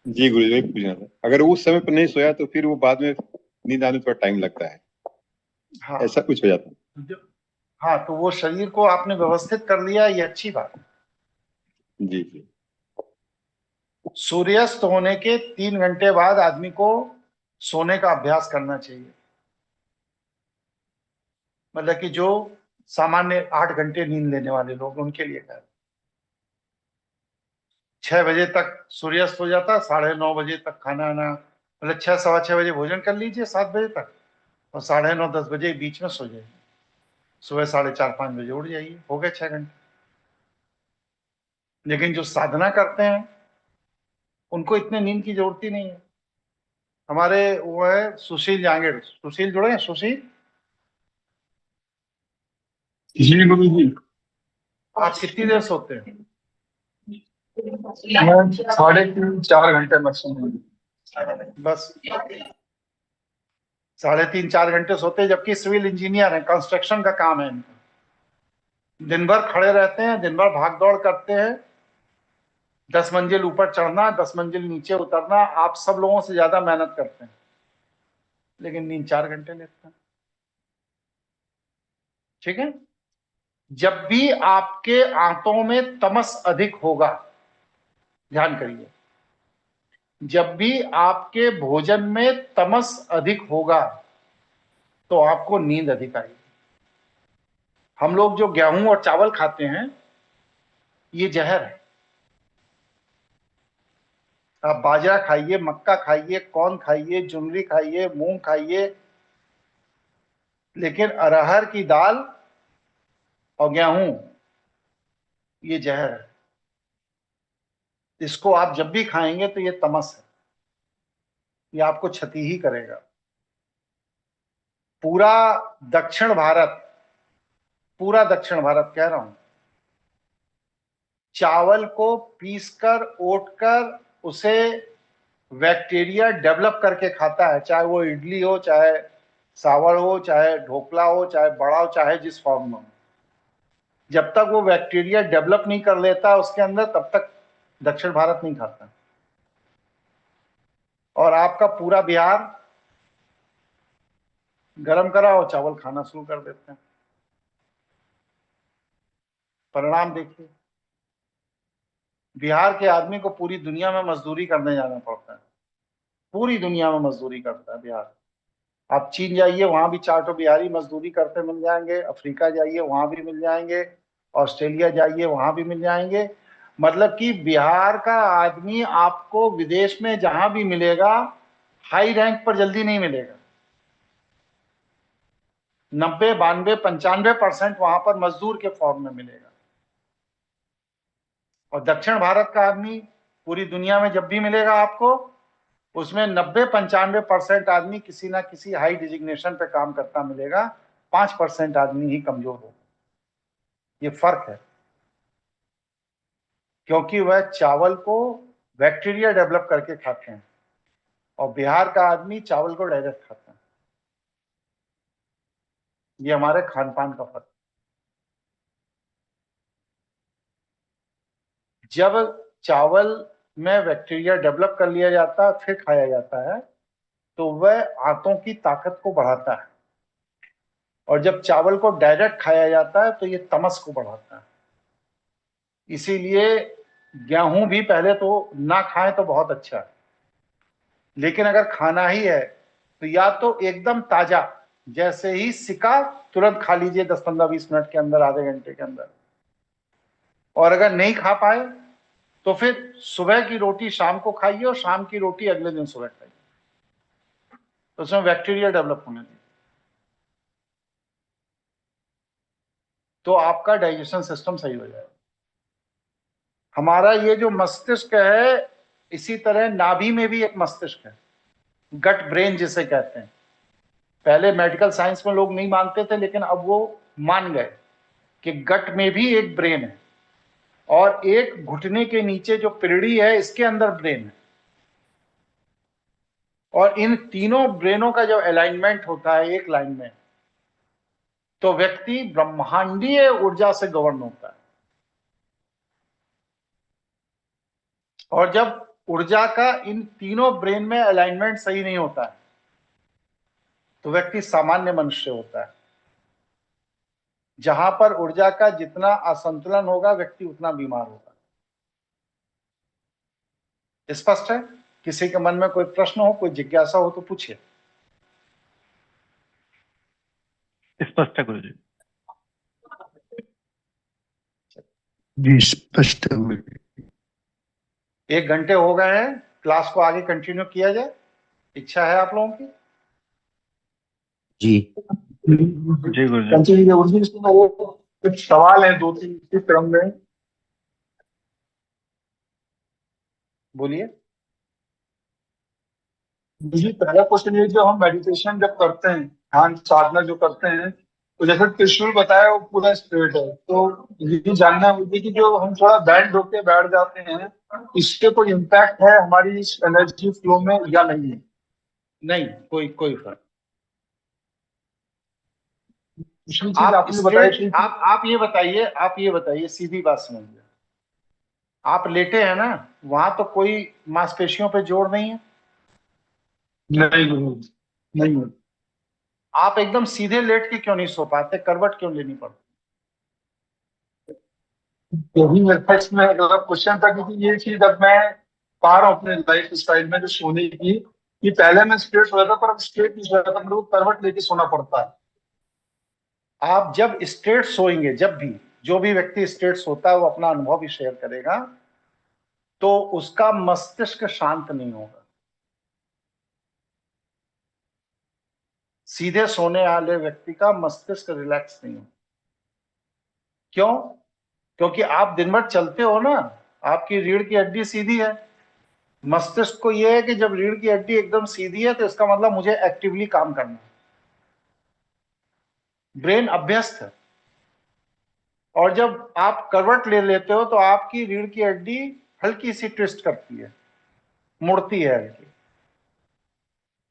जी गुरु जी, वही पूछना था। अगर उस समय पर नहीं सोया तो फिर वो बाद में नींद आने में थोड़ा टाइम लगता है, हाँ, ऐसा कुछ हो जाता है। हाँ, तो वो शरीर को आपने व्यवस्थित कर लिया, ये अच्छी बात है। जी जी। सूर्यास्त होने के 3 घंटे बाद आदमी को सोने का अभ्यास करना चाहिए। मतलब कि जो सामान्य 8 घंटे नींद लेने वाले लोग, उनके लिए कह रहे हैं। 6 बजे तक सूर्यास्त हो जाता, 9:30 बजे तक खाना आना, मतलब 6, सवा 6 बजे भोजन कर लीजिए 7 बजे तक, और 9:30, 10 बजे बीच में सो जाइए। सुबह 4:30-5 बजे उठ जाइए, हो गए 6 घंटे। लेकिन जो साधना करते हैं उनको इतने नींद की जरूरत ही नहीं है। हमारे वो है सुशील जांगेड़, सुशील जुड़े हैं? सुशील, जी गुरु जी, आप कितनी देर सोते हैं? मैं 3.5-4 घंटे मैक्सिमम। बस 3.5-4 घंटे सोते हैं, जबकि सिविल इंजीनियर है, कंस्ट्रक्शन का काम है इनका। दिन भर खड़े रहते हैं, दिन भर भाग दौड़ करते हैं, 10 मंजिल ऊपर चढ़ना, 10 मंजिल नीचे उतरना, आप सब लोगों से ज्यादा मेहनत करते हैं, लेकिन नींद 4 घंटे लेते हैं। ठीक है। जब भी आपके आंतों में तमस अधिक होगा, ध्यान करिए, जब भी आपके भोजन में तमस अधिक होगा तो आपको नींद अधिक आएगी। हम लोग जो गेहूं और चावल खाते हैं ये जहर है। आप बाजरा खाइए, मक्का खाइए, कॉर्न खाइए, जुनरी खाइए, मूंग खाइए, लेकिन अरहर की दाल और गेहूं ये जहर है। इसको आप जब भी खाएंगे तो ये तमस है, ये आपको क्षति ही करेगा। पूरा दक्षिण भारत, पूरा दक्षिण भारत कह रहा हूं, चावल को पीसकर ओटकर उसे बैक्टीरिया डेवलप करके खाता है, चाहे वो इडली हो, चाहे सावड़ हो, चाहे ढोकला हो, चाहे बड़ा हो, चाहे जिस फॉर्म में हो। जब तक वो बैक्टीरिया डेवलप नहीं कर लेता उसके अंदर, तब तक दक्षिण भारत नहीं खाता। और आपका पूरा बिहार गरम करा और चावल खाना शुरू कर देते हैं। परिणाम देखिए, बिहार के आदमी को पूरी दुनिया में मजदूरी करने जाना पड़ता है, पूरी दुनिया में मजदूरी करता है बिहार। आप चीन जाइए, वहां भी 4 बिहारी मजदूरी करते मिल जाएंगे, अफ्रीका जाइए वहां भी मिल जाएंगे, ऑस्ट्रेलिया जाइए वहां भी मिल जाएंगे। मतलब कि बिहार का आदमी आपको विदेश में जहां भी मिलेगा हाई रैंक पर जल्दी नहीं मिलेगा। 90, 92, 95% वहां पर मजदूर के फॉर्म में मिलेगा। और दक्षिण भारत का आदमी पूरी दुनिया में जब भी मिलेगा आपको, उसमें 90-95% आदमी किसी ना किसी हाई डिजिग्नेशन पे काम करता मिलेगा, 5% आदमी ही कमजोर होगा। ये फर्क है, क्योंकि वह चावल को बैक्टीरिया डेवलप करके खाते हैं और बिहार का आदमी चावल को डायरेक्ट खाता है। ये हमारे खान पान का फर्क। जब चावल में बैक्टीरिया डेवलप कर लिया जाता है फिर खाया जाता है तो वह आंतों की ताकत को बढ़ाता है, और जब चावल को डायरेक्ट खाया जाता है तो ये तमस को बढ़ाता है। इसीलिए गेहूं भी पहले तो ना खाएं तो बहुत अच्छा है, लेकिन अगर खाना ही है तो या तो एकदम ताजा, जैसे ही सिका तुरंत खा लीजिए 10, 15, 20 मिनट के अंदर, आधे घंटे के अंदर। और अगर नहीं खा पाए तो फिर सुबह की रोटी शाम को खाइए और शाम की रोटी अगले दिन सुबह खाइए, तो उसमें बैक्टीरिया डेवलप होने दीजिए, तो आपका डाइजेशन सिस्टम सही हो जाएगा। हमारा ये जो मस्तिष्क है, इसी तरह नाभि में भी एक मस्तिष्क है, गट ब्रेन जिसे कहते हैं। पहले मेडिकल साइंस में लोग नहीं मानते थे, लेकिन अब वो मान गए कि गट में भी एक ब्रेन है, और एक घुटने के नीचे जो पिरड़ी है इसके अंदर ब्रेन है। और इन तीनों ब्रेनों का जब अलाइनमेंट होता है एक लाइन में, तो व्यक्ति ब्रह्मांडीय ऊर्जा से गवर्न होता है। और जब ऊर्जा का इन तीनों ब्रेन में अलाइनमेंट सही नहीं होता है तो व्यक्ति सामान्य मनुष्य होता है। जहां पर ऊर्जा का जितना असंतुलन होगा व्यक्ति उतना बीमार होगा। स्पष्ट है? किसी के मन में कोई प्रश्न हो, कोई जिज्ञासा हो तो पूछिए। स्पष्ट है गुरुजी। जी स्पष्ट है गुरुजी। 1 घंटे हो गए हैं, क्लास को आगे कंटिन्यू किया जाए, इच्छा है आप लोगों की? जी जी गुरुजी। कंटिन्यू गुरुजी। इसमें वो कुछ सवाल है 2-3 इसी क्रम में। बोलिए। जी, पहला क्वेश्चन ये, जो हम मेडिटेशन जब करते हैं, ध्यान साधना जो करते हैं, तो जैसे त्रिशूल बताया वो पूरा स्ट्रेट है, तो ये जानना है मुझे कि जो हम थोड़ा बैंड होके बैठ जाते हैं, इससे कोई इम्पैक्ट है हमारी इस एनर्जी फ्लो में या नहीं है? नहीं, कोई फर्क। दूसरी चीज आप आपने बताई स्ट्रेट थी आप ये बताइए, सीधी बात समझिए। आप लेटे हैं ना, वहां तो कोई मांसपेशियों पे जोर नहीं है। नहीं गुरुजी, नहीं। आप एकदम सीधे लेट के क्यों नहीं सो पाते, करवट क्यों लेनी पड़ती? यही मेरे पास इसमें मतलब क्वेश्चन था, क्योंकि ये चीज अब मैं पा रहा हूँ अपने लाइफ स्टाइल में जो सोने की, कि पहले मैं स्ट्रेट सोया था, पर अब स्ट्रेट नहीं सोया था, मेरे को करवट लेके सोना पड़ता है। आप जब स्ट्रेट सोएंगे, जब भी जो भी व्यक्ति स्ट्रेट सोता है वो अपना अनुभव भी शेयर करेगा, तो उसका मस्तिष्क शांत नहीं होगा। सीधे सोने वाले व्यक्ति का मस्तिष्क रिलैक्स नहीं होगा। क्यों? क्योंकि आप दिन भर चलते हो ना, आपकी रीढ़ की हड्डी सीधी है। मस्तिष्क को यह है कि जब रीढ़ की हड्डी एकदम सीधी है तो इसका मतलब मुझे एक्टिवली काम करना है। ब्रेन अभ्यस्त है। और जब आप करवट ले लेते हो तो आपकी रीढ़ की हड्डी हल्की सी ट्विस्ट करती है, मुड़ती है हल्की।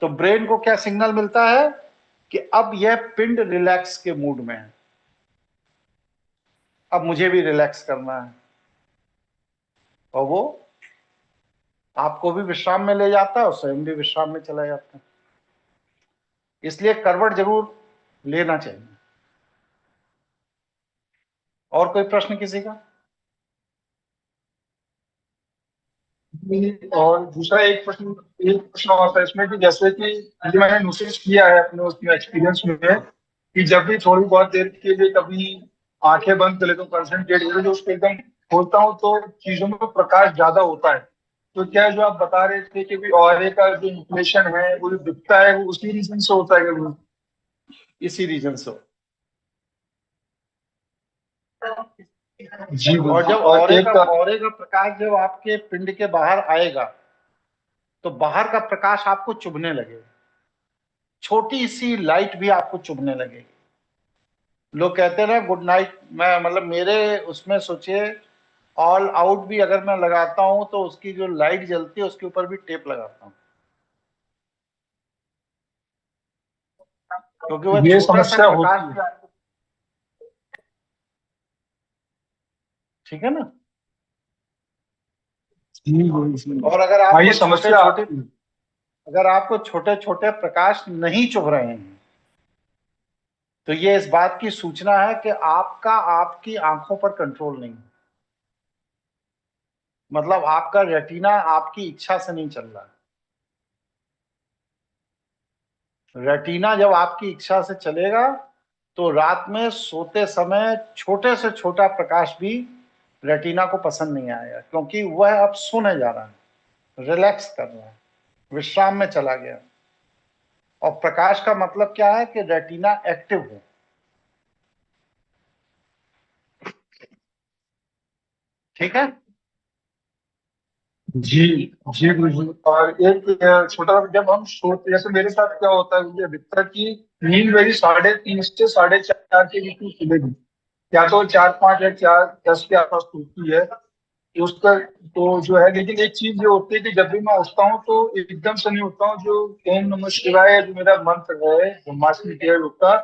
तो ब्रेन को क्या सिग्नल मिलता है कि अब यह पिंड रिलैक्स के मूड में है, अब मुझे भी रिलैक्स करना है, और वो आपको भी विश्राम में ले जाता है और स्वयं भी विश्राम में चला जाता है। इसलिए करवट जरूर लेना चाहिए। और कोई प्रश्न किसी का? और दूसरा एक प्रश्न और था इसमें, कि जैसे कि ये मैंने नोटिस किया है अपने उसमें एक्सपीरियंस में, कि जब भी थोड़ी बहुत देर के लिए कभी आंखें बंद कर लेता हूँ, कंसंट्रेट करके जो उसको एकदम खोलता हूँ, तो चीजों में प्रकाश ज्यादा होता है। तो क्या जो आप बता रहे थे कि ऑरे का जो इन्फ्लेशन है वो जो दिखता है, वो उसी रीजन से होता है क्या वो? इसी रीजन से। जी और जब और एक ऑरे का प्रकाश जब आपके पिंड के बाहर आएगा तो बाहर का प्रकाश आपको चुभने लगेगा, छोटी सी लाइट भी आपको चुभने लगेगी। लोग कहते हैं ना गुड नाइट, मैं मतलब मेरे उसमें सोचिए, ऑल आउट भी अगर मैं लगाता हूं तो उसकी जो लाइट जलती है उसके ऊपर भी टेप लगाता हूं, क्योंकि वह ये छोटा सा समस्या प्रकाश होती भी है। आपको, ठीक है ना। और अगर हाँ, ये आपको छोटे समस्या छोटे आती है। अगर आपको छोटे छोटे प्रकाश नहीं चुभ रहे हैं तो ये इस बात की सूचना है कि आपकी आंखों पर कंट्रोल नहीं है। मतलब आपका रेटिना आपकी इच्छा से नहीं चल रहा है। रेटिना जब आपकी इच्छा से चलेगा तो रात में सोते समय छोटे से छोटा प्रकाश भी रेटिना को पसंद नहीं आएगा, क्योंकि वह अब सोने जा रहा है, रिलैक्स कर रहा है, विश्राम में चला गया। और प्रकाश का मतलब क्या है कि रेटिना एक्टिव हो। ठीक है। जी जी गुरु। और एक छोटा, जब हम सोते, जैसे मेरे साथ क्या होता है, मुझे अधिकतर की नींद मेरी 3:30 से 4:30 के बीच में खुलेगी, या तो 4-5 या 4:10 के आसपास खुलती है। तो उसका तो जो है, लेकिन एक चीज ये होती है कि जब भी मैं उठता हूँ तो एकदम से नहीं उठता हूँ। जो ओम नमः शिवाय जो मेरा मंत्र है, ब्रह्मास्मि टेढ़ का,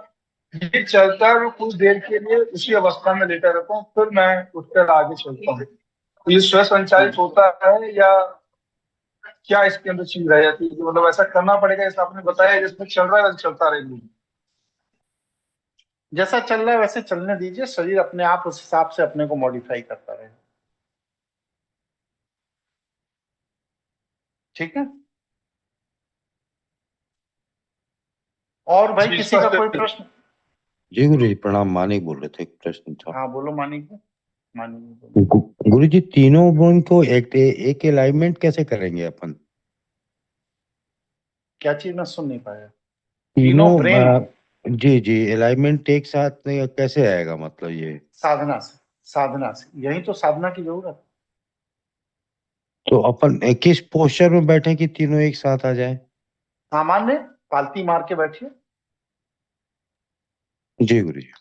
ये चलता है, वो कुछ देर के लिए उसी अवस्था में लेटा रहता हूँ, फिर मैं उठकर आगे चलता हूँ। तो ये स्व संचालित होता है, या क्या इसके अंदर चीज रह जाती है कि मतलब ऐसा करना पड़ेगा, जैसा आपने बताया, जिसमें चल रहा है वैसे चलता रहेगा? जैसा चल रहा है वैसे चलने दीजिए, शरीर अपने आप उस हिसाब से अपने को मॉडिफाई करता रहेगा। ठीक है। और भाई जी, किसी का कोई स्पष्ट। प्रश्न? जी गुरु जी प्रणाम, मानिक बोल रहे थे, एक प्रश्न था। हाँ बोलो मानिक जी। मानिक जी बोलो। गुरु जी तीनों बोन को एक अलाइनमेंट कैसे करेंगे अपन? क्या चीज मैं सुन नहीं पाया? तीनों तीनों ब्रेन को जी जी अलाइनमेंट एक साथ कैसे आएगा, मतलब ये? साधना से यही तो साधना की जरूरत है। तो अपन किस पोस्चर में बैठे कि तीनों एक साथ आ जाए? सामान्य पालती मार के बैठिए, जी गुरु जी।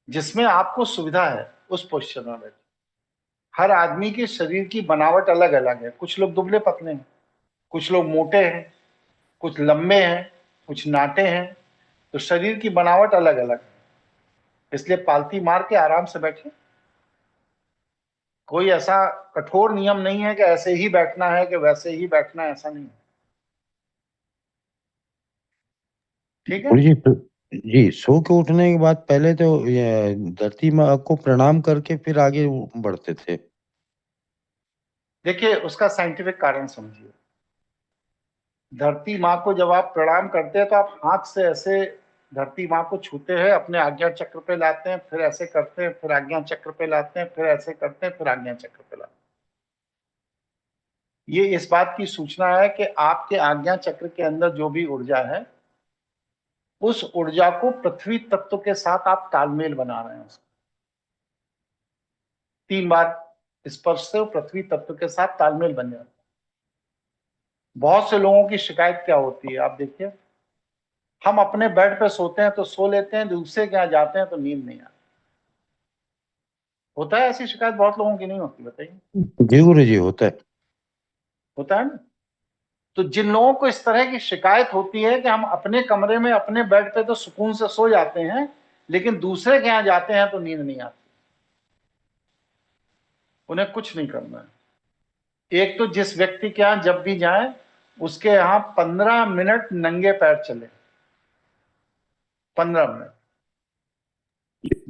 जिसमें आपको सुविधा है उस पोस्चर में बैठिए। हर आदमी के शरीर की बनावट अलग अलग है। कुछ लोग दुबले पतले हैं, कुछ लोग मोटे हैं, कुछ लंबे हैं, कुछ नाटे हैं, तो शरीर की बनावट अलग अलग है, इसलिए पालती मार के आराम से बैठिए। कोई ऐसा कठोर नियम नहीं है कि ऐसे ही बैठना है कि वैसे ही बैठना है, ऐसा नहीं है। ठीक है। गुरुजी जी, सो के उठने के बाद पहले तो ये धरती माँ को प्रणाम करके फिर आगे बढ़ते थे। देखिए, उसका साइंटिफिक कारण समझिए। धरती माँ को जब आप प्रणाम करते हैं तो आप हाथ से ऐसे धरती माँ को छूते हैं, अपने आज्ञा चक्र पे लाते हैं, फिर ऐसे करते हैं, फिर आज्ञा चक्र पे लाते हैं, फिर ऐसे करते हैं, फिर आज्ञा चक्र पे लाते हैं। ये इस बात की सूचना है कि आपके आज्ञा चक्र के अंदर जो भी ऊर्जा है, उस ऊर्जा को पृथ्वी तत्व के साथ आप तालमेल बना रहे हैं। 3 बार स्पर्श से वो पृथ्वी तत्व के साथ तालमेल बन जाता है। बहुत से लोगों की शिकायत क्या होती है, आप देखिए, हम अपने बेड पे सोते हैं तो सो लेते हैं, दूसरे के यहाँ जाते हैं तो नींद नहीं आती। होता है ऐसी शिकायत? बहुत लोगों की नहीं होती, बताइए। जी गुरुजी, होता है। होता है ना? तो जिन लोगों को इस तरह की शिकायत होती है कि हम अपने कमरे में अपने बेड पे तो सुकून से सो जाते हैं, लेकिन दूसरे के यहाँ जाते हैं तो नींद नहीं आती, उन्हें कुछ नहीं करना है। एक तो जिस व्यक्ति के यहाँ जब भी जाए, उसके यहाँ 15 मिनट नंगे पैर चले। 15 मिनट।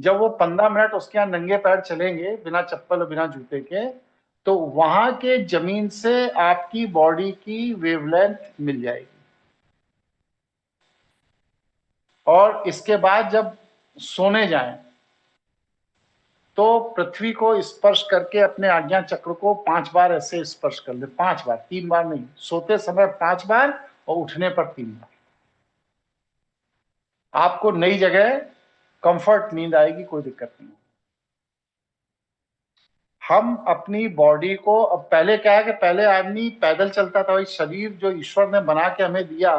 जब वो 15 मिनट उसके यहाँ नंगे पैर चलेंगे, बिना चप्पल और बिना जूते के, तो वहां के जमीन से आपकी बॉडी की वेवलेंथ मिल जाएगी। और इसके बाद जब सोने जाएं, तो पृथ्वी को स्पर्श करके अपने आज्ञा चक्र को 5 बार ऐसे स्पर्श कर ले। 5 बार, 3 बार नहीं। सोते समय 5 बार और उठने पर 3 बार। आपको नई जगह कंफर्ट नींद आएगी, कोई दिक्कत नहीं। हम अपनी बॉडी को, अब पहले क्या है कि पहले आदमी पैदल चलता था। वही शरीर जो ईश्वर ने बना के हमें दिया,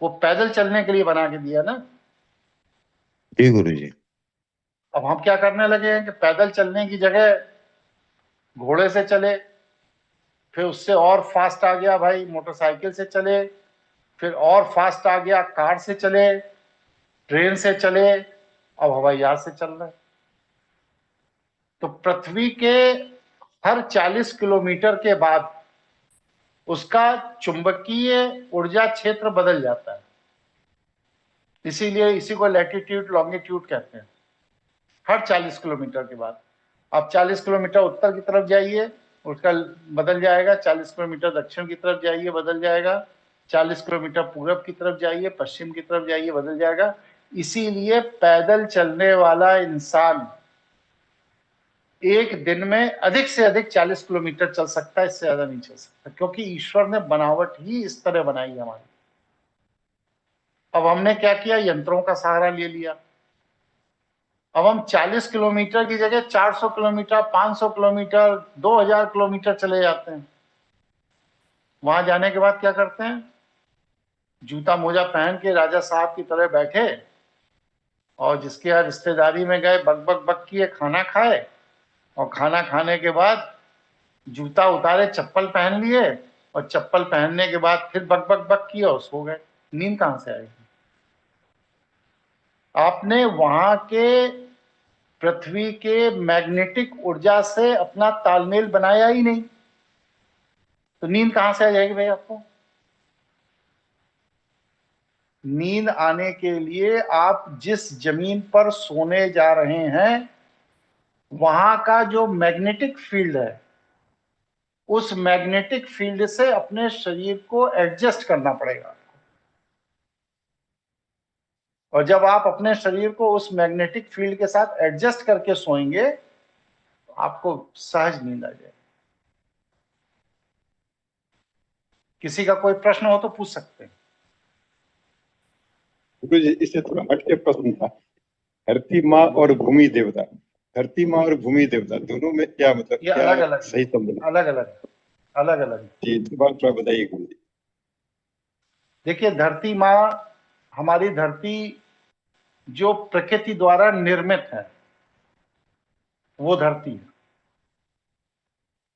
वो पैदल चलने के लिए बना के दिया ना। जी गुरुजी। अब हम क्या करने लगे हैं कि पैदल चलने की जगह घोड़े से चले, फिर उससे और फास्ट आ गया भाई मोटरसाइकिल से चले, फिर और फास्ट आ गया कार से चले, ट्रेन से चले, अब हवाई जहाज से चल रहे हैं। तो पृथ्वी के हर 40 किलोमीटर के बाद उसका चुंबकीय ऊर्जा क्षेत्र बदल जाता है। इसीलिए इसी को लैटिट्यूड लॉन्गिट्यूड कहते हैं। हर 40 किलोमीटर के बाद आप 40 किलोमीटर उत्तर की तरफ जाइए, उसका बदल जाएगा। 40 किलोमीटर दक्षिण की तरफ जाइए, बदल जाएगा। 40 किलोमीटर पूरब की तरफ जाइए, पश्चिम की तरफ जाइए, बदल जाएगा। इसीलिए पैदल चलने वाला इंसान एक दिन में अधिक से अधिक 40 किलोमीटर चल सकता है, इससे ज्यादा नहीं चल सकता, क्योंकि ईश्वर ने बनावट ही इस तरह बनाई है हमारी। अब हमने क्या किया, यंत्रों का सहारा ले लिया। अब हम 40 किलोमीटर की जगह 400 किलोमीटर, 500 किलोमीटर, 2000 किलोमीटर चले जाते हैं। वहां जाने के बाद क्या करते हैं, जूता मोजा पहन के राजा साहब की तरह बैठे, और जिसके यहाँ रिश्तेदारी में गए, बक बक बक किए, खाना खाए, और खाना खाने के बाद जूता उतारे, चप्पल पहन लिए, और चप्पल पहनने के बाद फिर बक बक बक किया और सो गए। नींद कहां से आएगी? आपने वहां के पृथ्वी के मैग्नेटिक ऊर्जा से अपना तालमेल बनाया ही नहीं, तो नींद कहां से आ जाएगी भाई आपको? नींद आने के लिए आप जिस जमीन पर सोने जा रहे हैं, वहां का जो मैग्नेटिक फील्ड है, उस मैग्नेटिक फील्ड से अपने शरीर को एडजस्ट करना पड़ेगा। और जब आप अपने शरीर को उस मैग्नेटिक फील्ड के साथ एडजस्ट करके सोएंगे, तो आपको सहज नींद आ जाएगी। किसी का कोई प्रश्न हो तो पूछ सकते हैं। गुरुजी, इससे थोड़ा हटके प्रश्न था। धरती माँ और भूमि देवता, धरती माँ और भूमि देवता दोनों में क्या मतलब, ये क्या अलग अलग सही संबंध? अलग अलग। जी, बात थोड़ा बताइए गुरुजी। देखिए, धरती माँ, हमारी धरती जो प्रकृति द्वारा निर्मित है, वो धरती है।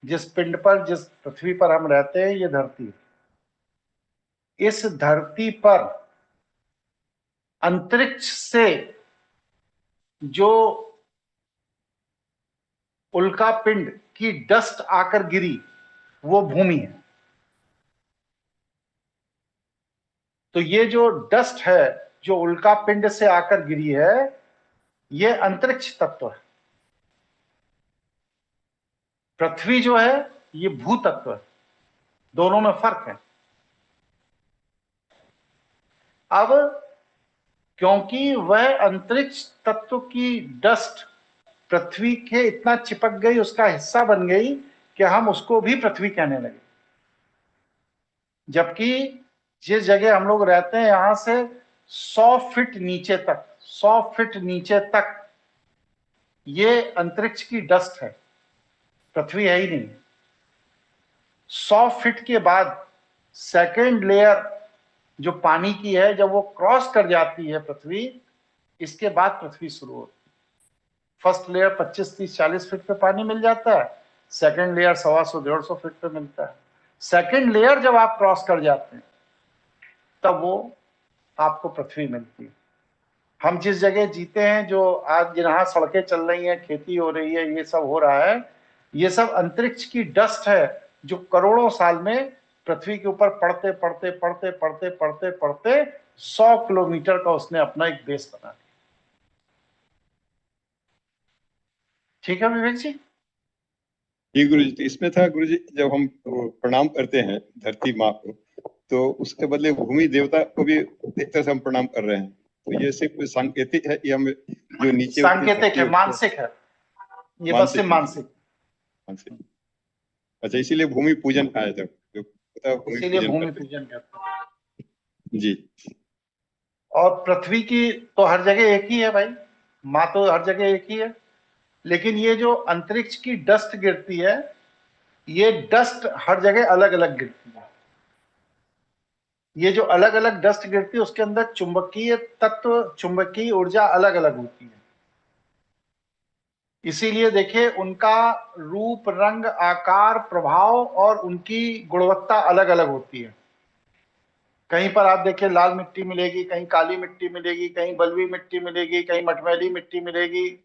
जिस पिंड पर, जिस पृथ्वी पर हम रहते हैं, ये धरती है। इस धरती पर अंतरिक्ष से जो उल्का पिंड की डस्ट आकर गिरी वो भूमि है। तो ये जो डस्ट है जो उल्का पिंड से आकर गिरी है ये अंतरिक्ष तत्व है। पृथ्वी जो है ये भू तत्व है, दोनों में फर्क है। अब क्योंकि वह अंतरिक्ष तत्व की डस्ट पृथ्वी के इतना चिपक गई, उसका हिस्सा बन गई कि हम उसको भी पृथ्वी कहने लगे। जबकि जिस जगह हम लोग रहते हैं यहां से 100 फीट नीचे तक, 100 फीट नीचे तक ये अंतरिक्ष की डस्ट है, पृथ्वी है ही नहीं। 100 फीट के बाद सेकेंड लेयर जो पानी की है जब वो क्रॉस कर जाती है पृथ्वी, इसके बाद पृथ्वी शुरू होती है। फर्स्ट लेयर 25, 30, 40 फीट पे पानी मिल जाता है, सेकेंड लेयर 125, 150 फीट पे मिलता है। सेकेंड लेयर जब आप क्रॉस कर जाते हैं तब वो आपको पृथ्वी मिलती है। हम जिस जगह जीते हैं, जो आज जहां सड़कें चल रही हैं, खेती हो रही है, ये सब हो रहा है, ये सब अंतरिक्ष की डस्ट है जो करोड़ों साल में पृथ्वी के ऊपर पड़ते पड़ते पड़ते पड़ते पड़ते पड़ते 100 किलोमीटर का उसने अपना एक बेस बना लिया। ठीक है विवेक जी? जी गुरु जी, तो इसमें था गुरु जी, जब हम प्रणाम करते हैं धरती माँ को, तो उसके बदले भूमि देवता को भी एक तरह से हम प्रणाम कर रहे हैं। तो ये सिर्फ सांकेतिक है कि हम जो नीचे सांकेतिक है, मानसिक है, ये बस सिर्फ मानसिक। अच्छा, इसीलिए भूमि पूजन आया था, जो इसीलिए भूमि पूजन करते हैं जी। और पृथ्वी की तो हर जगह एक ही है भाई, माँ तो हर जगह एक ही है। लेकिन ये जो अंतरिक्ष की डस्ट गिरती है, ये डस्ट हर जगह अलग अलग गिरती है। ये जो अलग अलग डस्ट गिरती है उसके अंदर चुंबकीय तत्व, चुंबकीय ऊर्जा अलग अलग होती है। इसीलिए देखिए उनका रूप, रंग, आकार, प्रभाव और उनकी गुणवत्ता अलग अलग होती है। कहीं पर आप देखिए लाल मिट्टी मिलेगी, कहीं काली मिट्टी मिलेगी, कहीं बलुई मिट्टी मिलेगी, कहीं मटमैली मिट्टी मिलेगी,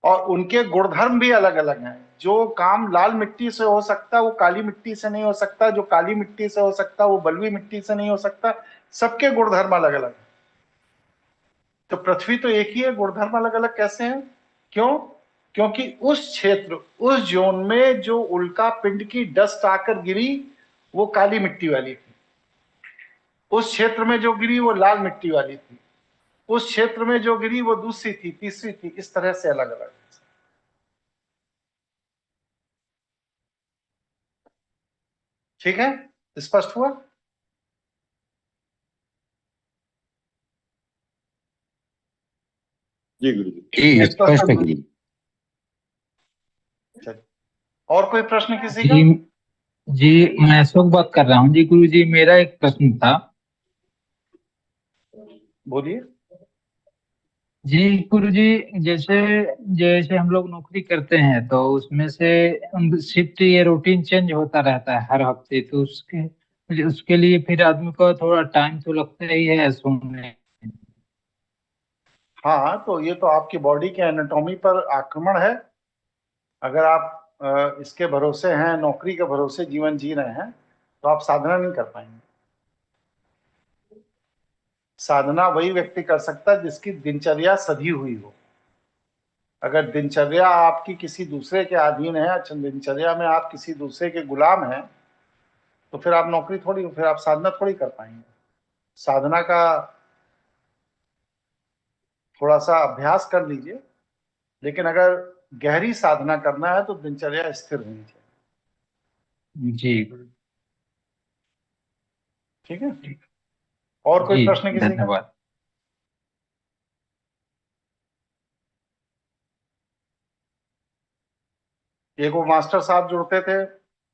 और उनके गुणधर्म भी अलग अलग हैं। जो काम लाल मिट्टी से हो सकता है वो काली मिट्टी से नहीं हो सकता, जो काली मिट्टी से हो सकता है वो बलुई मिट्टी से नहीं हो सकता। सबके गुणधर्म अलग अलग हैं। तो पृथ्वी तो एक ही है, गुणधर्म अलग अलग कैसे हैं? क्यों? क्योंकि उस क्षेत्र, उस जोन में जो उल्का पिंड की डस्ट आकर गिरी वो काली मिट्टी वाली थी, उस क्षेत्र में जो गिरी वो लाल मिट्टी वाली थी, उस क्षेत्र में जो गिरी वो दूसरी थी, तीसरी थी, इस तरह से अलग अलग। ठीक है, स्पष्ट हुआ? जी गुरु जी, स्पष्ट है गुरु। और कोई प्रश्न किसी का? जी मैं अशोक बात कर रहा हूँ जी। गुरु जी मेरा एक प्रश्न था। बोलिए जी गुरु जी, जैसे जैसे हम लोग नौकरी करते हैं तो उसमें से शिफ्ट ये रूटीन चेंज होता रहता है हर हफ्ते, तो उसके लिए फिर आदमी को थोड़ा टाइम तो लगता ही है सोने। हाँ, तो ये तो आपकी बॉडी के एनाटॉमी पर आक्रमण है। अगर आप इसके भरोसे हैं, नौकरी के भरोसे जीवन जी रहे हैं, तो आप साधना नहीं कर पाएंगे। साधना वही व्यक्ति कर सकता है जिसकी दिनचर्या सधी हुई हो। अगर दिनचर्या आपकी किसी दूसरे के अधीन है, अच्छा दिनचर्या में आप किसी दूसरे के गुलाम हैं, तो फिर आप नौकरी थोड़ी, फिर आप साधना थोड़ी कर पाएंगे। साधना का थोड़ा सा अभ्यास कर लीजिए, लेकिन अगर गहरी साधना करना है तो दिनचर्या स्थिर होनी चाहिए। जी ठीक है, और कोई जी, प्रश्न किसी का? धन्यवाद। एक वो मास्टर साहब जुड़ते थे,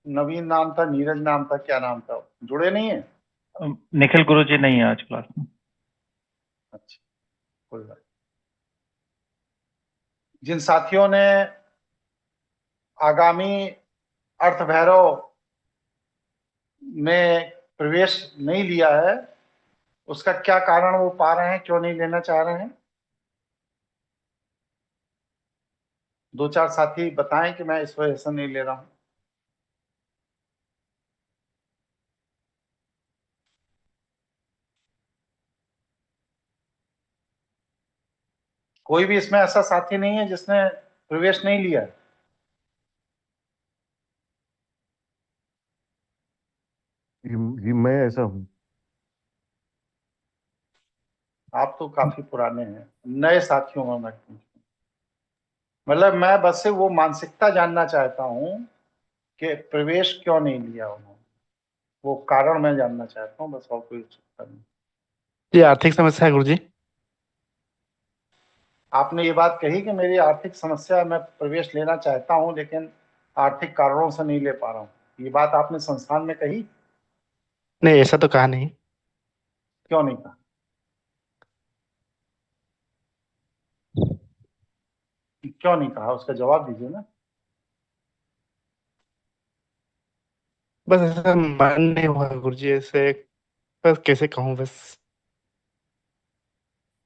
नवीन नाम था, नीरज नाम था, क्या नाम था, जुड़े नहीं है? निखिल गुरु जी नहीं है आज क्लास में। अच्छा, कोई बात। जिन साथियों ने आगामी अर्थ भैरव में प्रवेश नहीं लिया है उसका क्या कारण वो पा रहे हैं, क्यों नहीं लेना चाह रहे हैं? 2-4 साथी बताएं कि मैं इस वजह से नहीं ले रहा हूं। कोई भी इसमें ऐसा साथी नहीं है जिसने प्रवेश नहीं लिया है? जी मैं ऐसा हूँ। आप तो काफी पुराने हैं, नए साथियों में मैं मतलब मैं बस से वो मानसिकता जानना चाहता हूं कि प्रवेश क्यों नहीं लिया उन्होंने, वो कारण मैं जानना चाहता हूं, बस और कोई उत्सुकता नहीं। जी आर्थिक समस्या है गुरुजी। आपने ये बात कही कि मेरी आर्थिक समस्या है, मैं प्रवेश लेना चाहता हूं लेकिन आर्थिक कारणों से नहीं ले पा रहा हूँ, ये बात आपने संस्थान में कही? नहीं ऐसा तो कहा नहीं। क्यों नहीं कहा? क्यों नहीं कहा, उसका जवाब दीजिए ना। बस ऐसा मन नहीं हुआ गुरुजी, ऐसे बस कैसे कहूँ बस।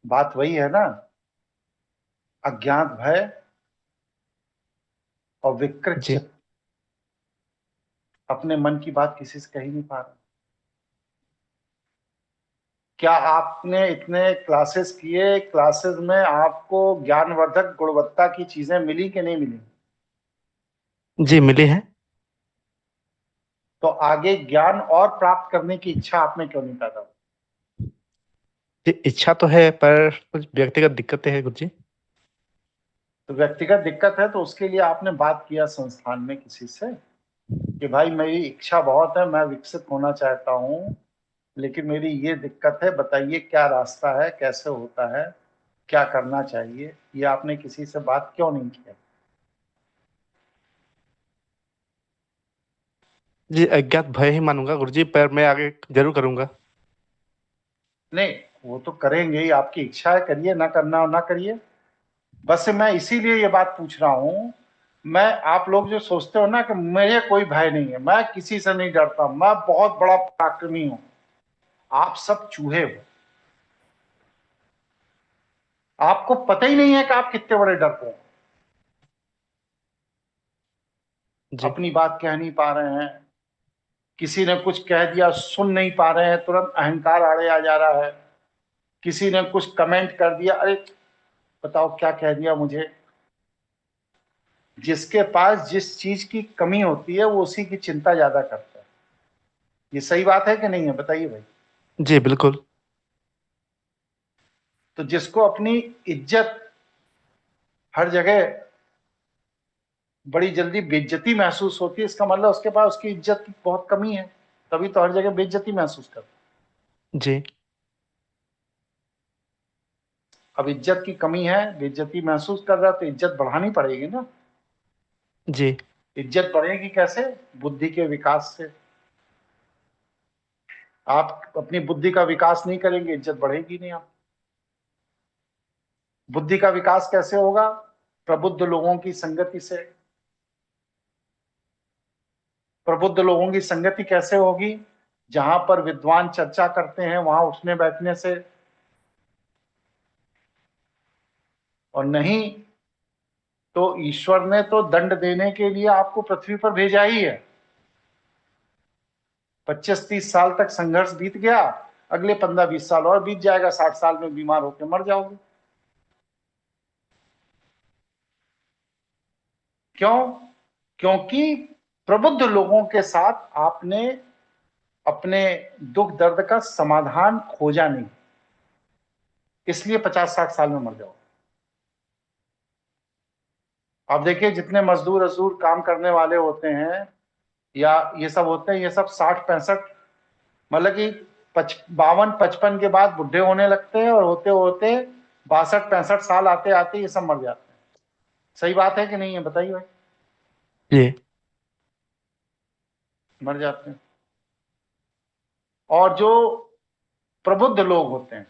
बात वही है ना, अज्ञात भय और विकृत जी चित्त, अपने मन की बात किसी से कही नहीं पा रहे। क्या आपने इतने क्लासेस किए, क्लासेस में आपको ज्ञानवर्धक गुणवत्ता की चीजें मिली कि नहीं मिली? जी मिली है। तो आगे ज्ञान और प्राप्त करने की इच्छा आप में क्यों नहीं पैदा हुई? जी इच्छा तो है पर कुछ व्यक्तिगत दिक्कतें हैं गुरुजी। तो व्यक्तिगत दिक्कत है तो उसके लिए आपने बात किया संस्थान में किसी से कि भाई मेरी इच्छा बहुत है, मैं विकसित होना चाहता हूँ, लेकिन मेरी ये दिक्कत है, बताइए क्या रास्ता है, कैसे होता है, क्या करना चाहिए? ये आपने किसी से बात क्यों नहीं किया? जी अज्ञात भय ही मानूंगा गुरुजी, पर मैं आगे जरूर करूंगा। नहीं, वो तो करेंगे ही, आपकी इच्छा है, करिए, ना करना हो ना करिए। बस मैं इसीलिए ये बात पूछ रहा हूँ, मैं आप लोग जो सोचते हो ना कि मुझे कोई भय नहीं है, मैं किसी से नहीं डरता, मैं बहुत बड़ा पराक्रमी हूं, आप सब चूहे हो। आपको पता ही नहीं है कि आप कितने बड़े डरपोक हो। जी अपनी बात कह नहीं पा रहे हैं, किसी ने कुछ कह दिया सुन नहीं पा रहे हैं, तुरंत अहंकार आड़े आ जा रहा है। किसी ने कुछ कमेंट कर दिया, अरे बताओ क्या कह दिया मुझे। जिसके पास जिस चीज की कमी होती है वो उसी की चिंता ज्यादा करता है। ये सही बात है कि नहीं है, बताइए भाई। जी बिल्कुल। तो जिसको अपनी इज्जत हर जगह बड़ी जल्दी बेइज्जती महसूस होती है, इसका मतलब उसके पास उसकी इज्जत की बहुत कमी है, तभी तो हर जगह बेइज्जती महसूस करता है। जी अब इज्जत की कमी है, बेइज्जती महसूस कर रहा है, तो इज्जत बढ़ानी पड़ेगी ना। जी इज्जत बढ़ेगी कैसे? बुद्धि के विकास से। आप अपनी बुद्धि का विकास नहीं करेंगे, इज्जत बढ़ेगी नहीं। आप बुद्धि का विकास कैसे होगा? प्रबुद्ध लोगों की संगति से। प्रबुद्ध लोगों की संगति कैसे होगी? जहां पर विद्वान चर्चा करते हैं वहां उठने बैठने से। और नहीं तो ईश्वर ने तो दंड देने के लिए आपको पृथ्वी पर भेजा ही है। 25-30 साल तक संघर्ष बीत गया, अगले 15-20 साल और बीत जाएगा, 60 साल में बीमार होकर मर जाओगे। क्यों? क्योंकि प्रबुद्ध लोगों के साथ आपने अपने दुख दर्द का समाधान खोजा नहीं, इसलिए 50-60 साल में मर जाओ। आप देखिए जितने मजदूर अजूर काम करने वाले होते हैं या ये सब होते हैं, ये सब 60-65 मतलब कि 52-55 के बाद बुढ़े होने लगते हैं और होते होते 62-65 साल आते आते ये सब मर जाते हैं। सही बात है कि नहीं है, बताइए भाई। जी मर जाते हैं। और जो प्रबुद्ध लोग होते हैं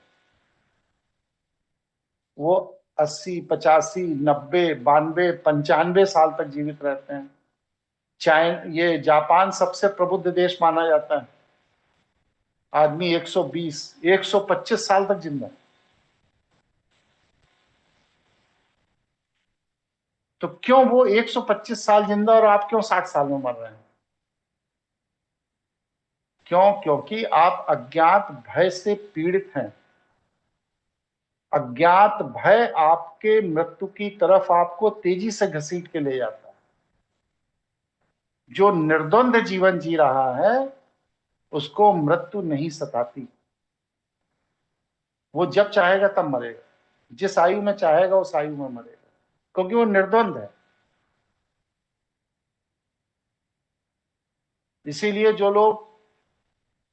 वो 80, 85, 90, 92, 95 साल तक जीवित रहते हैं। ये जापान सबसे प्रबुद्ध देश माना जाता है। आदमी 120, 125 साल तक जिंदा है। तो क्यों वो 125 साल जिंदा और आप क्यों 60 साल में मर रहे हैं? क्यों? क्योंकि आप अज्ञात भय से पीड़ित हैं। अज्ञात भय आपके मृत्यु की तरफ आपको तेजी से घसीट के ले जाता है। जो निर्द्वंद जीवन जी रहा है उसको मृत्यु नहीं सताती। वो जब चाहेगा तब मरेगा, जिस आयु में चाहेगा उस आयु में मरेगा, क्योंकि वो निर्द्वंद है। इसीलिए जो लोग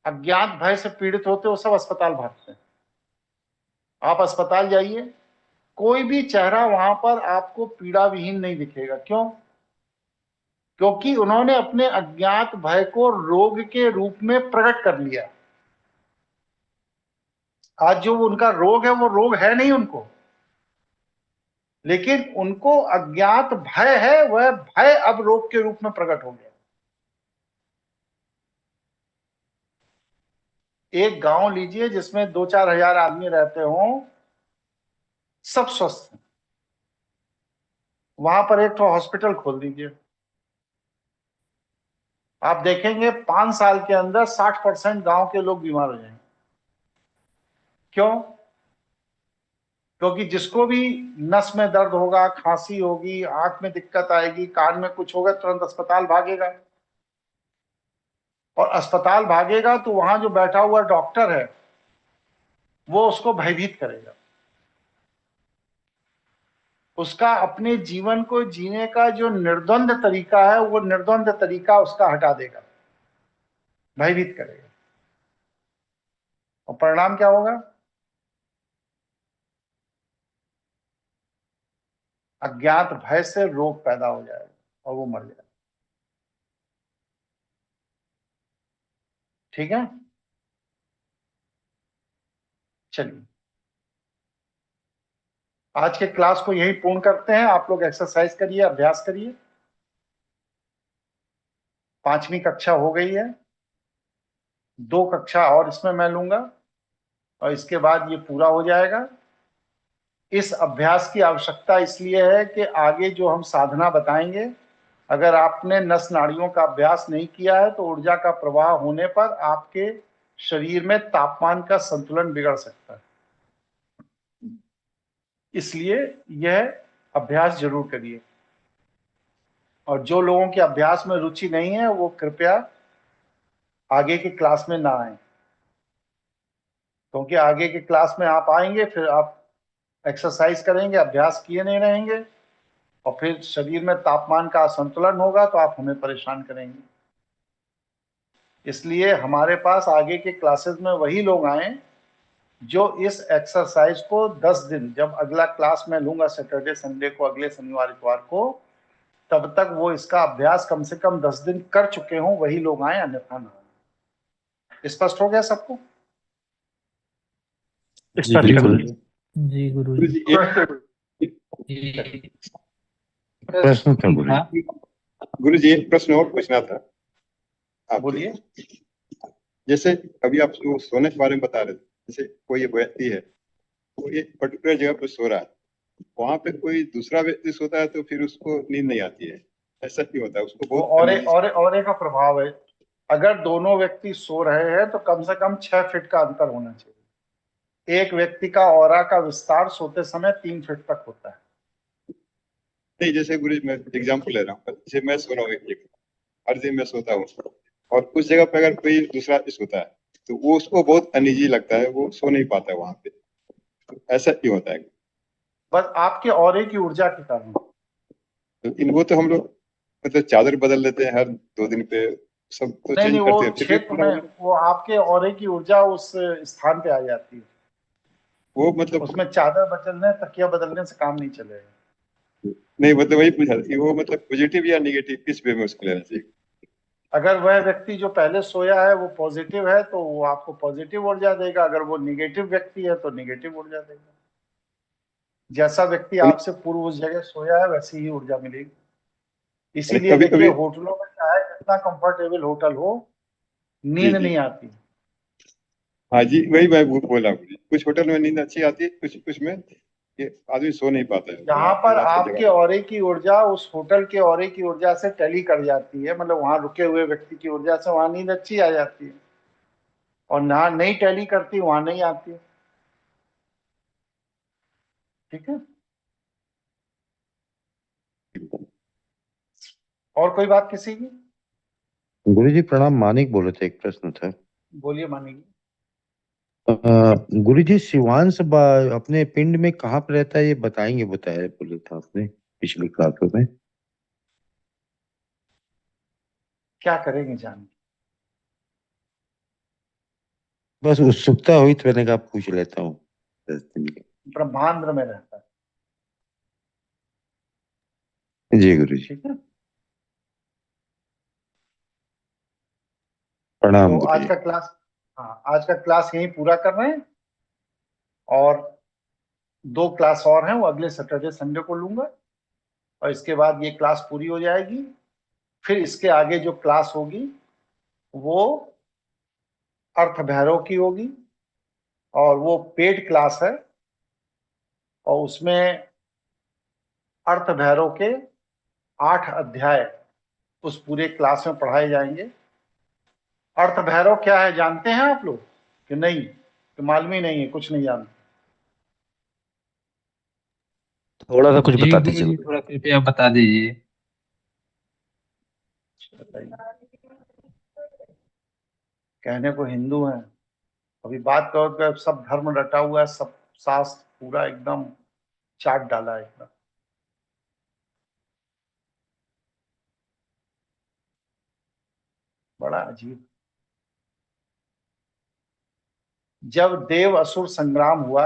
अज्ञात भय से पीड़ित होते हैं वो सब अस्पताल भागते हैं। आप अस्पताल जाइए, कोई भी चेहरा वहां पर आपको पीड़ा विहीन नहीं दिखेगा। क्यों? क्योंकि उन्होंने अपने अज्ञात भय को रोग के रूप में प्रकट कर लिया। आज जो उनका रोग है वो रोग है नहीं उनको, लेकिन उनको अज्ञात भय है, वह भय अब रोग के रूप में प्रकट हो गया। एक गांव लीजिए जिसमें 2-4 हजार आदमी रहते हों, सब स्वस्थ हैं, वहां पर एक तो हॉस्पिटल खोल दीजिए, आप देखेंगे 5 साल के अंदर 60% गांव के लोग बीमार हो जाएंगे। क्यों? क्योंकि जिसको भी नस में दर्द होगा, खांसी होगी, आंख में दिक्कत आएगी, कान में कुछ होगा, तुरंत अस्पताल भागेगा। और अस्पताल भागेगा तो वहां जो बैठा हुआ डॉक्टर है वो उसको भयभीत करेगा। उसका अपने जीवन को जीने का जो निर्द्वंद तरीका है वो निर्द्वंद तरीका उसका हटा देगा, भयभीत करेगा। और परिणाम क्या होगा? अज्ञात भय से रोग पैदा हो जाएगा और वो मर जाएगा। ठीक है, चलिए आज के क्लास को यही पूर्ण करते हैं। आप लोग एक्सरसाइज करिए, अभ्यास करिए। 5वीं कक्षा हो गई है, 2 कक्षा और इसमें मैं लूंगा और इसके बाद ये पूरा हो जाएगा। इस अभ्यास की आवश्यकता इसलिए है कि आगे जो हम साधना बताएंगे, अगर आपने नस नाड़ियों का अभ्यास नहीं किया है तो ऊर्जा का प्रवाह होने पर आपके शरीर में तापमान का संतुलन बिगड़ सकता है। इसलिए यह अभ्यास जरूर करिए। और जो लोगों के अभ्यास में रुचि नहीं है वो कृपया आगे की क्लास में ना आए, क्योंकि आगे की क्लास में आप आएंगे फिर आप एक्सरसाइज करेंगे, अभ्यास किए नहीं रहेंगे और फिर शरीर में तापमान का असंतुलन होगा तो आप हमें परेशान करेंगे। इसलिए हमारे पास आगे के क्लासेस में वही लोग आए जो इस एक्सरसाइज को 10 दिन, जब अगला क्लास में लूंगा सैटरडे संडे को, अगले शनिवार इतवार को, तब तक वो इसका अभ्यास कम से कम 10 दिन कर चुके हों, वही लोग आए, अन्यथा ना। स्पष्ट हो गया सबको? जी गुरु गुरु जी। जी प्रश्न था गुरु। हाँ? गुरु जी एक प्रश्न और पूछना था आप। बोलिए। जैसे अभी आप जो सोने के बारे में बता रहे थे, जैसे कोई व्यक्ति है वो एक पर्टिकुलर जगह पर सो रहा है, वहां पे कोई दूसरा व्यक्ति सोता है तो फिर उसको नींद नहीं आती है, ऐसा क्यों होता है? उसको बहुत औरे का प्रभाव है। अगर दोनों व्यक्ति सो रहे हैं तो कम से कम 6 फीट का अंतर होना चाहिए। एक व्यक्ति का ऑरा का विस्तार सोते समय 3 फीट तक होता है। नहीं, जैसे गुरु मैं एग्जाम्पल ले रहा हूँ, जैसे मैं सो रहा हूँ, हर दिन मैं सोता हूँ और उस जगह पे अगर कोई दूसरा सोता है तो वो उसको बहुत अनईजी लगता है, वो सो नहीं पाता है वहां पे, तो ऐसा क्यों होता है? बस आपके ऑरे की ऊर्जा के कारण। तो इनको तो हम लोग मतलब चादर बदल लेते हैं हर 2 दिन पे, सब तो नहीं, चेंज वो करते हैं, फिर भी क्षेत्र में वो आपके ऑरे की ऊर्जा उस स्थान पे आ जाती है। वो मतलब उसमें चादर बदलने, तकिया बदलने से काम नहीं चलेगा। नहीं, मतलब वही पूछा कि वो मतलब पॉजिटिव या नेगेटिव किस वे में उसको लेना चाहिए? अगर वह व्यक्ति जो पहले सोया है वो पॉजिटिव है तो वो आपको पॉजिटिव ऊर्जा देगा, अगर वो निगेटिव व्यक्ति है तो निगेटिव ऊर्जा देगा। जैसा व्यक्ति आपसे पूर्व उस जगह सोया है वैसी ही ऊर्जा मिलेगी। इसीलिए देखिए होटलों में चाहे जितना कंफर्टेबल होटल हो, नींद नहीं आती। हाँ जी, वही मैं बोला हूँ। कुछ होटल में नींद अच्छी आती है, कुछ कुछ में ये आदमी सो नहीं पाता है, जहां रात पर रात को आपके जगह। ऑरे की ऊर्जा उस होटल के ऑरे की ऊर्जा से टैली कर जाती है, मतलब वहां रुके हुए व्यक्ति की ऊर्जा से वहां नींद अच्छी आ जाती है, और ना नहीं टैली करती वहां नहीं आती है। ठीक है, और कोई बात किसी की? गुरुजी प्रणाम, मानिक बोले थे, एक प्रश्न था। बोलिए मानेगी। गुरुजी शिवांश अपने पिंड में कहाँ पे रहता है, ये बताएंगे, बताया बोले था आपने पिछली क्लासों में। क्या करेंगे जान के? बस उत्सुकता हुई तो मैंने कहा पूछ लेता हूँ 10 दिन के। ब्रह्मांड में रहता है। जी गुरुजी, ठीक है, प्रणाम तो आज गुरुजी। का क्लास, हाँ आज का क्लास यहीं पूरा कर रहे हैं, और 2 क्लास और हैं, वो अगले सैटरडे संडे को लूंगा, और इसके बाद ये क्लास पूरी हो जाएगी। फिर इसके आगे जो क्लास होगी वो अर्थ भैरव की होगी, और वो पेड क्लास है, और उसमें अर्थ भैरव के 8 अध्याय उस पूरे क्लास में पढ़ाए जाएंगे। अर्थ भैरव क्या है जानते हैं आप लोग कि नहीं, कि मालूम ही नहीं है, कुछ नहीं जानते? थोड़ा सा कुछ जी बता गुरु दीजिए जी, गुरु। थोड़ा कृपया बता दीजिए। बताइए। कहने को हिंदू हैं, अभी बात करो तो सब धर्म रटा हुआ है, सब शास्त्र पूरा एकदम चाट डाला है एकदम। बड़ा अजीब। जब देव असुर संग्राम हुआ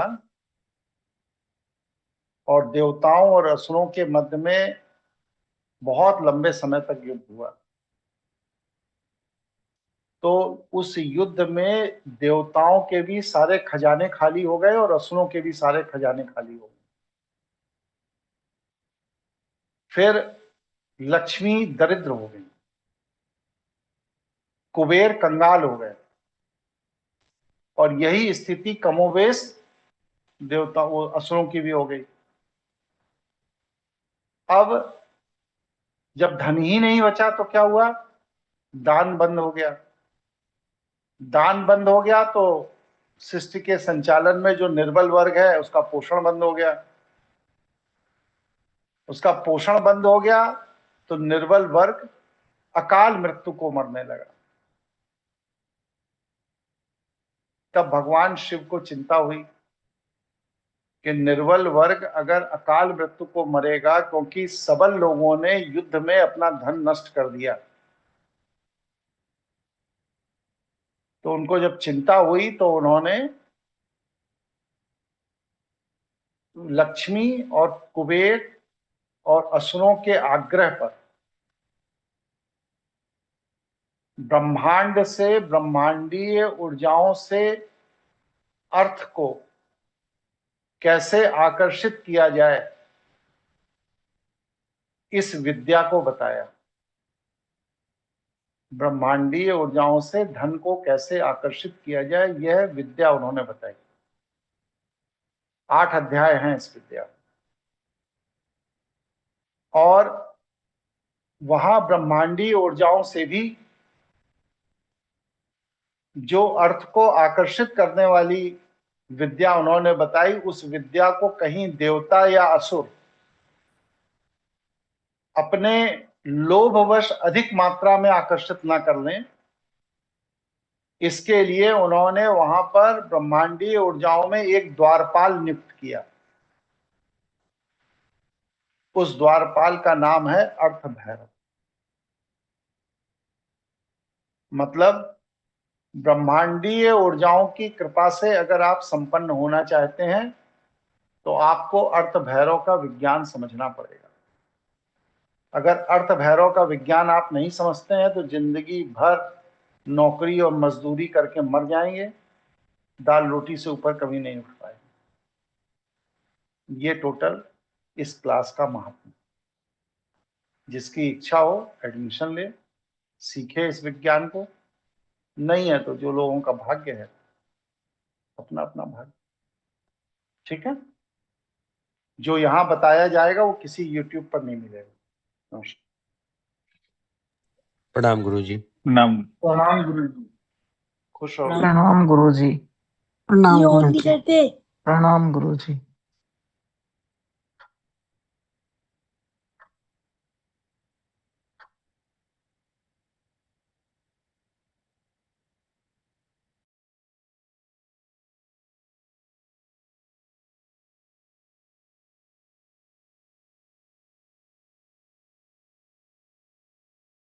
और देवताओं और असुरों के मध्य में बहुत लंबे समय तक युद्ध हुआ, तो उस युद्ध में देवताओं के भी सारे खजाने खाली हो गए और असुरों के भी सारे खजाने खाली हो गए। फिर लक्ष्मी दरिद्र हो गई, कुबेर कंगाल हो गए, और यही स्थिति कमोबेश देवता वो असुरों की भी हो गई। अब जब धन ही नहीं बचा तो क्या हुआ? दान बंद हो गया। दान बंद हो गया तो सृष्टि के संचालन में जो निर्बल वर्ग है उसका पोषण बंद हो गया। उसका पोषण बंद हो गया तो निर्बल वर्ग अकाल मृत्यु को मरने लगा। तब भगवान शिव को चिंता हुई कि निर्बल वर्ग अगर अकाल मृत्यु को मरेगा, क्योंकि सबल लोगों ने युद्ध में अपना धन नष्ट कर दिया, तो उनको जब चिंता हुई तो उन्होंने लक्ष्मी और कुबेर और असुरों के आग्रह पर ब्रह्मांड से, ब्रह्मांडीय ऊर्जाओं से अर्थ को कैसे आकर्षित किया जाए, इस विद्या को बताया। ब्रह्मांडीय ऊर्जाओं से धन को कैसे आकर्षित किया जाए, यह विद्या उन्होंने बताई। 8 अध्याय हैं इस विद्या, और वहां ब्रह्मांडीय ऊर्जाओं से भी जो अर्थ को आकर्षित करने वाली विद्या उन्होंने बताई, उस विद्या को कहीं देवता या असुर अपने लोभवश अधिक मात्रा में आकर्षित ना कर लें, इसके लिए उन्होंने वहां पर ब्रह्मांडीय ऊर्जाओं में एक द्वारपाल नियुक्त किया। उस द्वारपाल का नाम है अर्थ भैरव। मतलब ब्रह्मांडीय ऊर्जाओं की कृपा से अगर आप संपन्न होना चाहते हैं तो आपको अर्थ भैरव का विज्ञान समझना पड़ेगा। अगर अर्थ भैरव का विज्ञान आप नहीं समझते हैं तो जिंदगी भर नौकरी और मजदूरी करके मर जाएंगे, दाल रोटी से ऊपर कभी नहीं उठ पाएंगे। ये टोटल इस क्लास का महत्व। जिसकी इच्छा हो एडमिशन ले, सीखे इस विज्ञान को, नहीं है तो जो लोगों का भाग्य है अपना अपना भाग। ठीक है, जो यहाँ बताया जाएगा वो किसी YouTube पर नहीं मिलेगा। नमस्कार। प्रणाम गुरुजी। नाम प्रणाम गुरु जी। खुश हो। प्रणाम गुरुजी। प्रणाम गुरुजी। प्रणाम गुरुजी।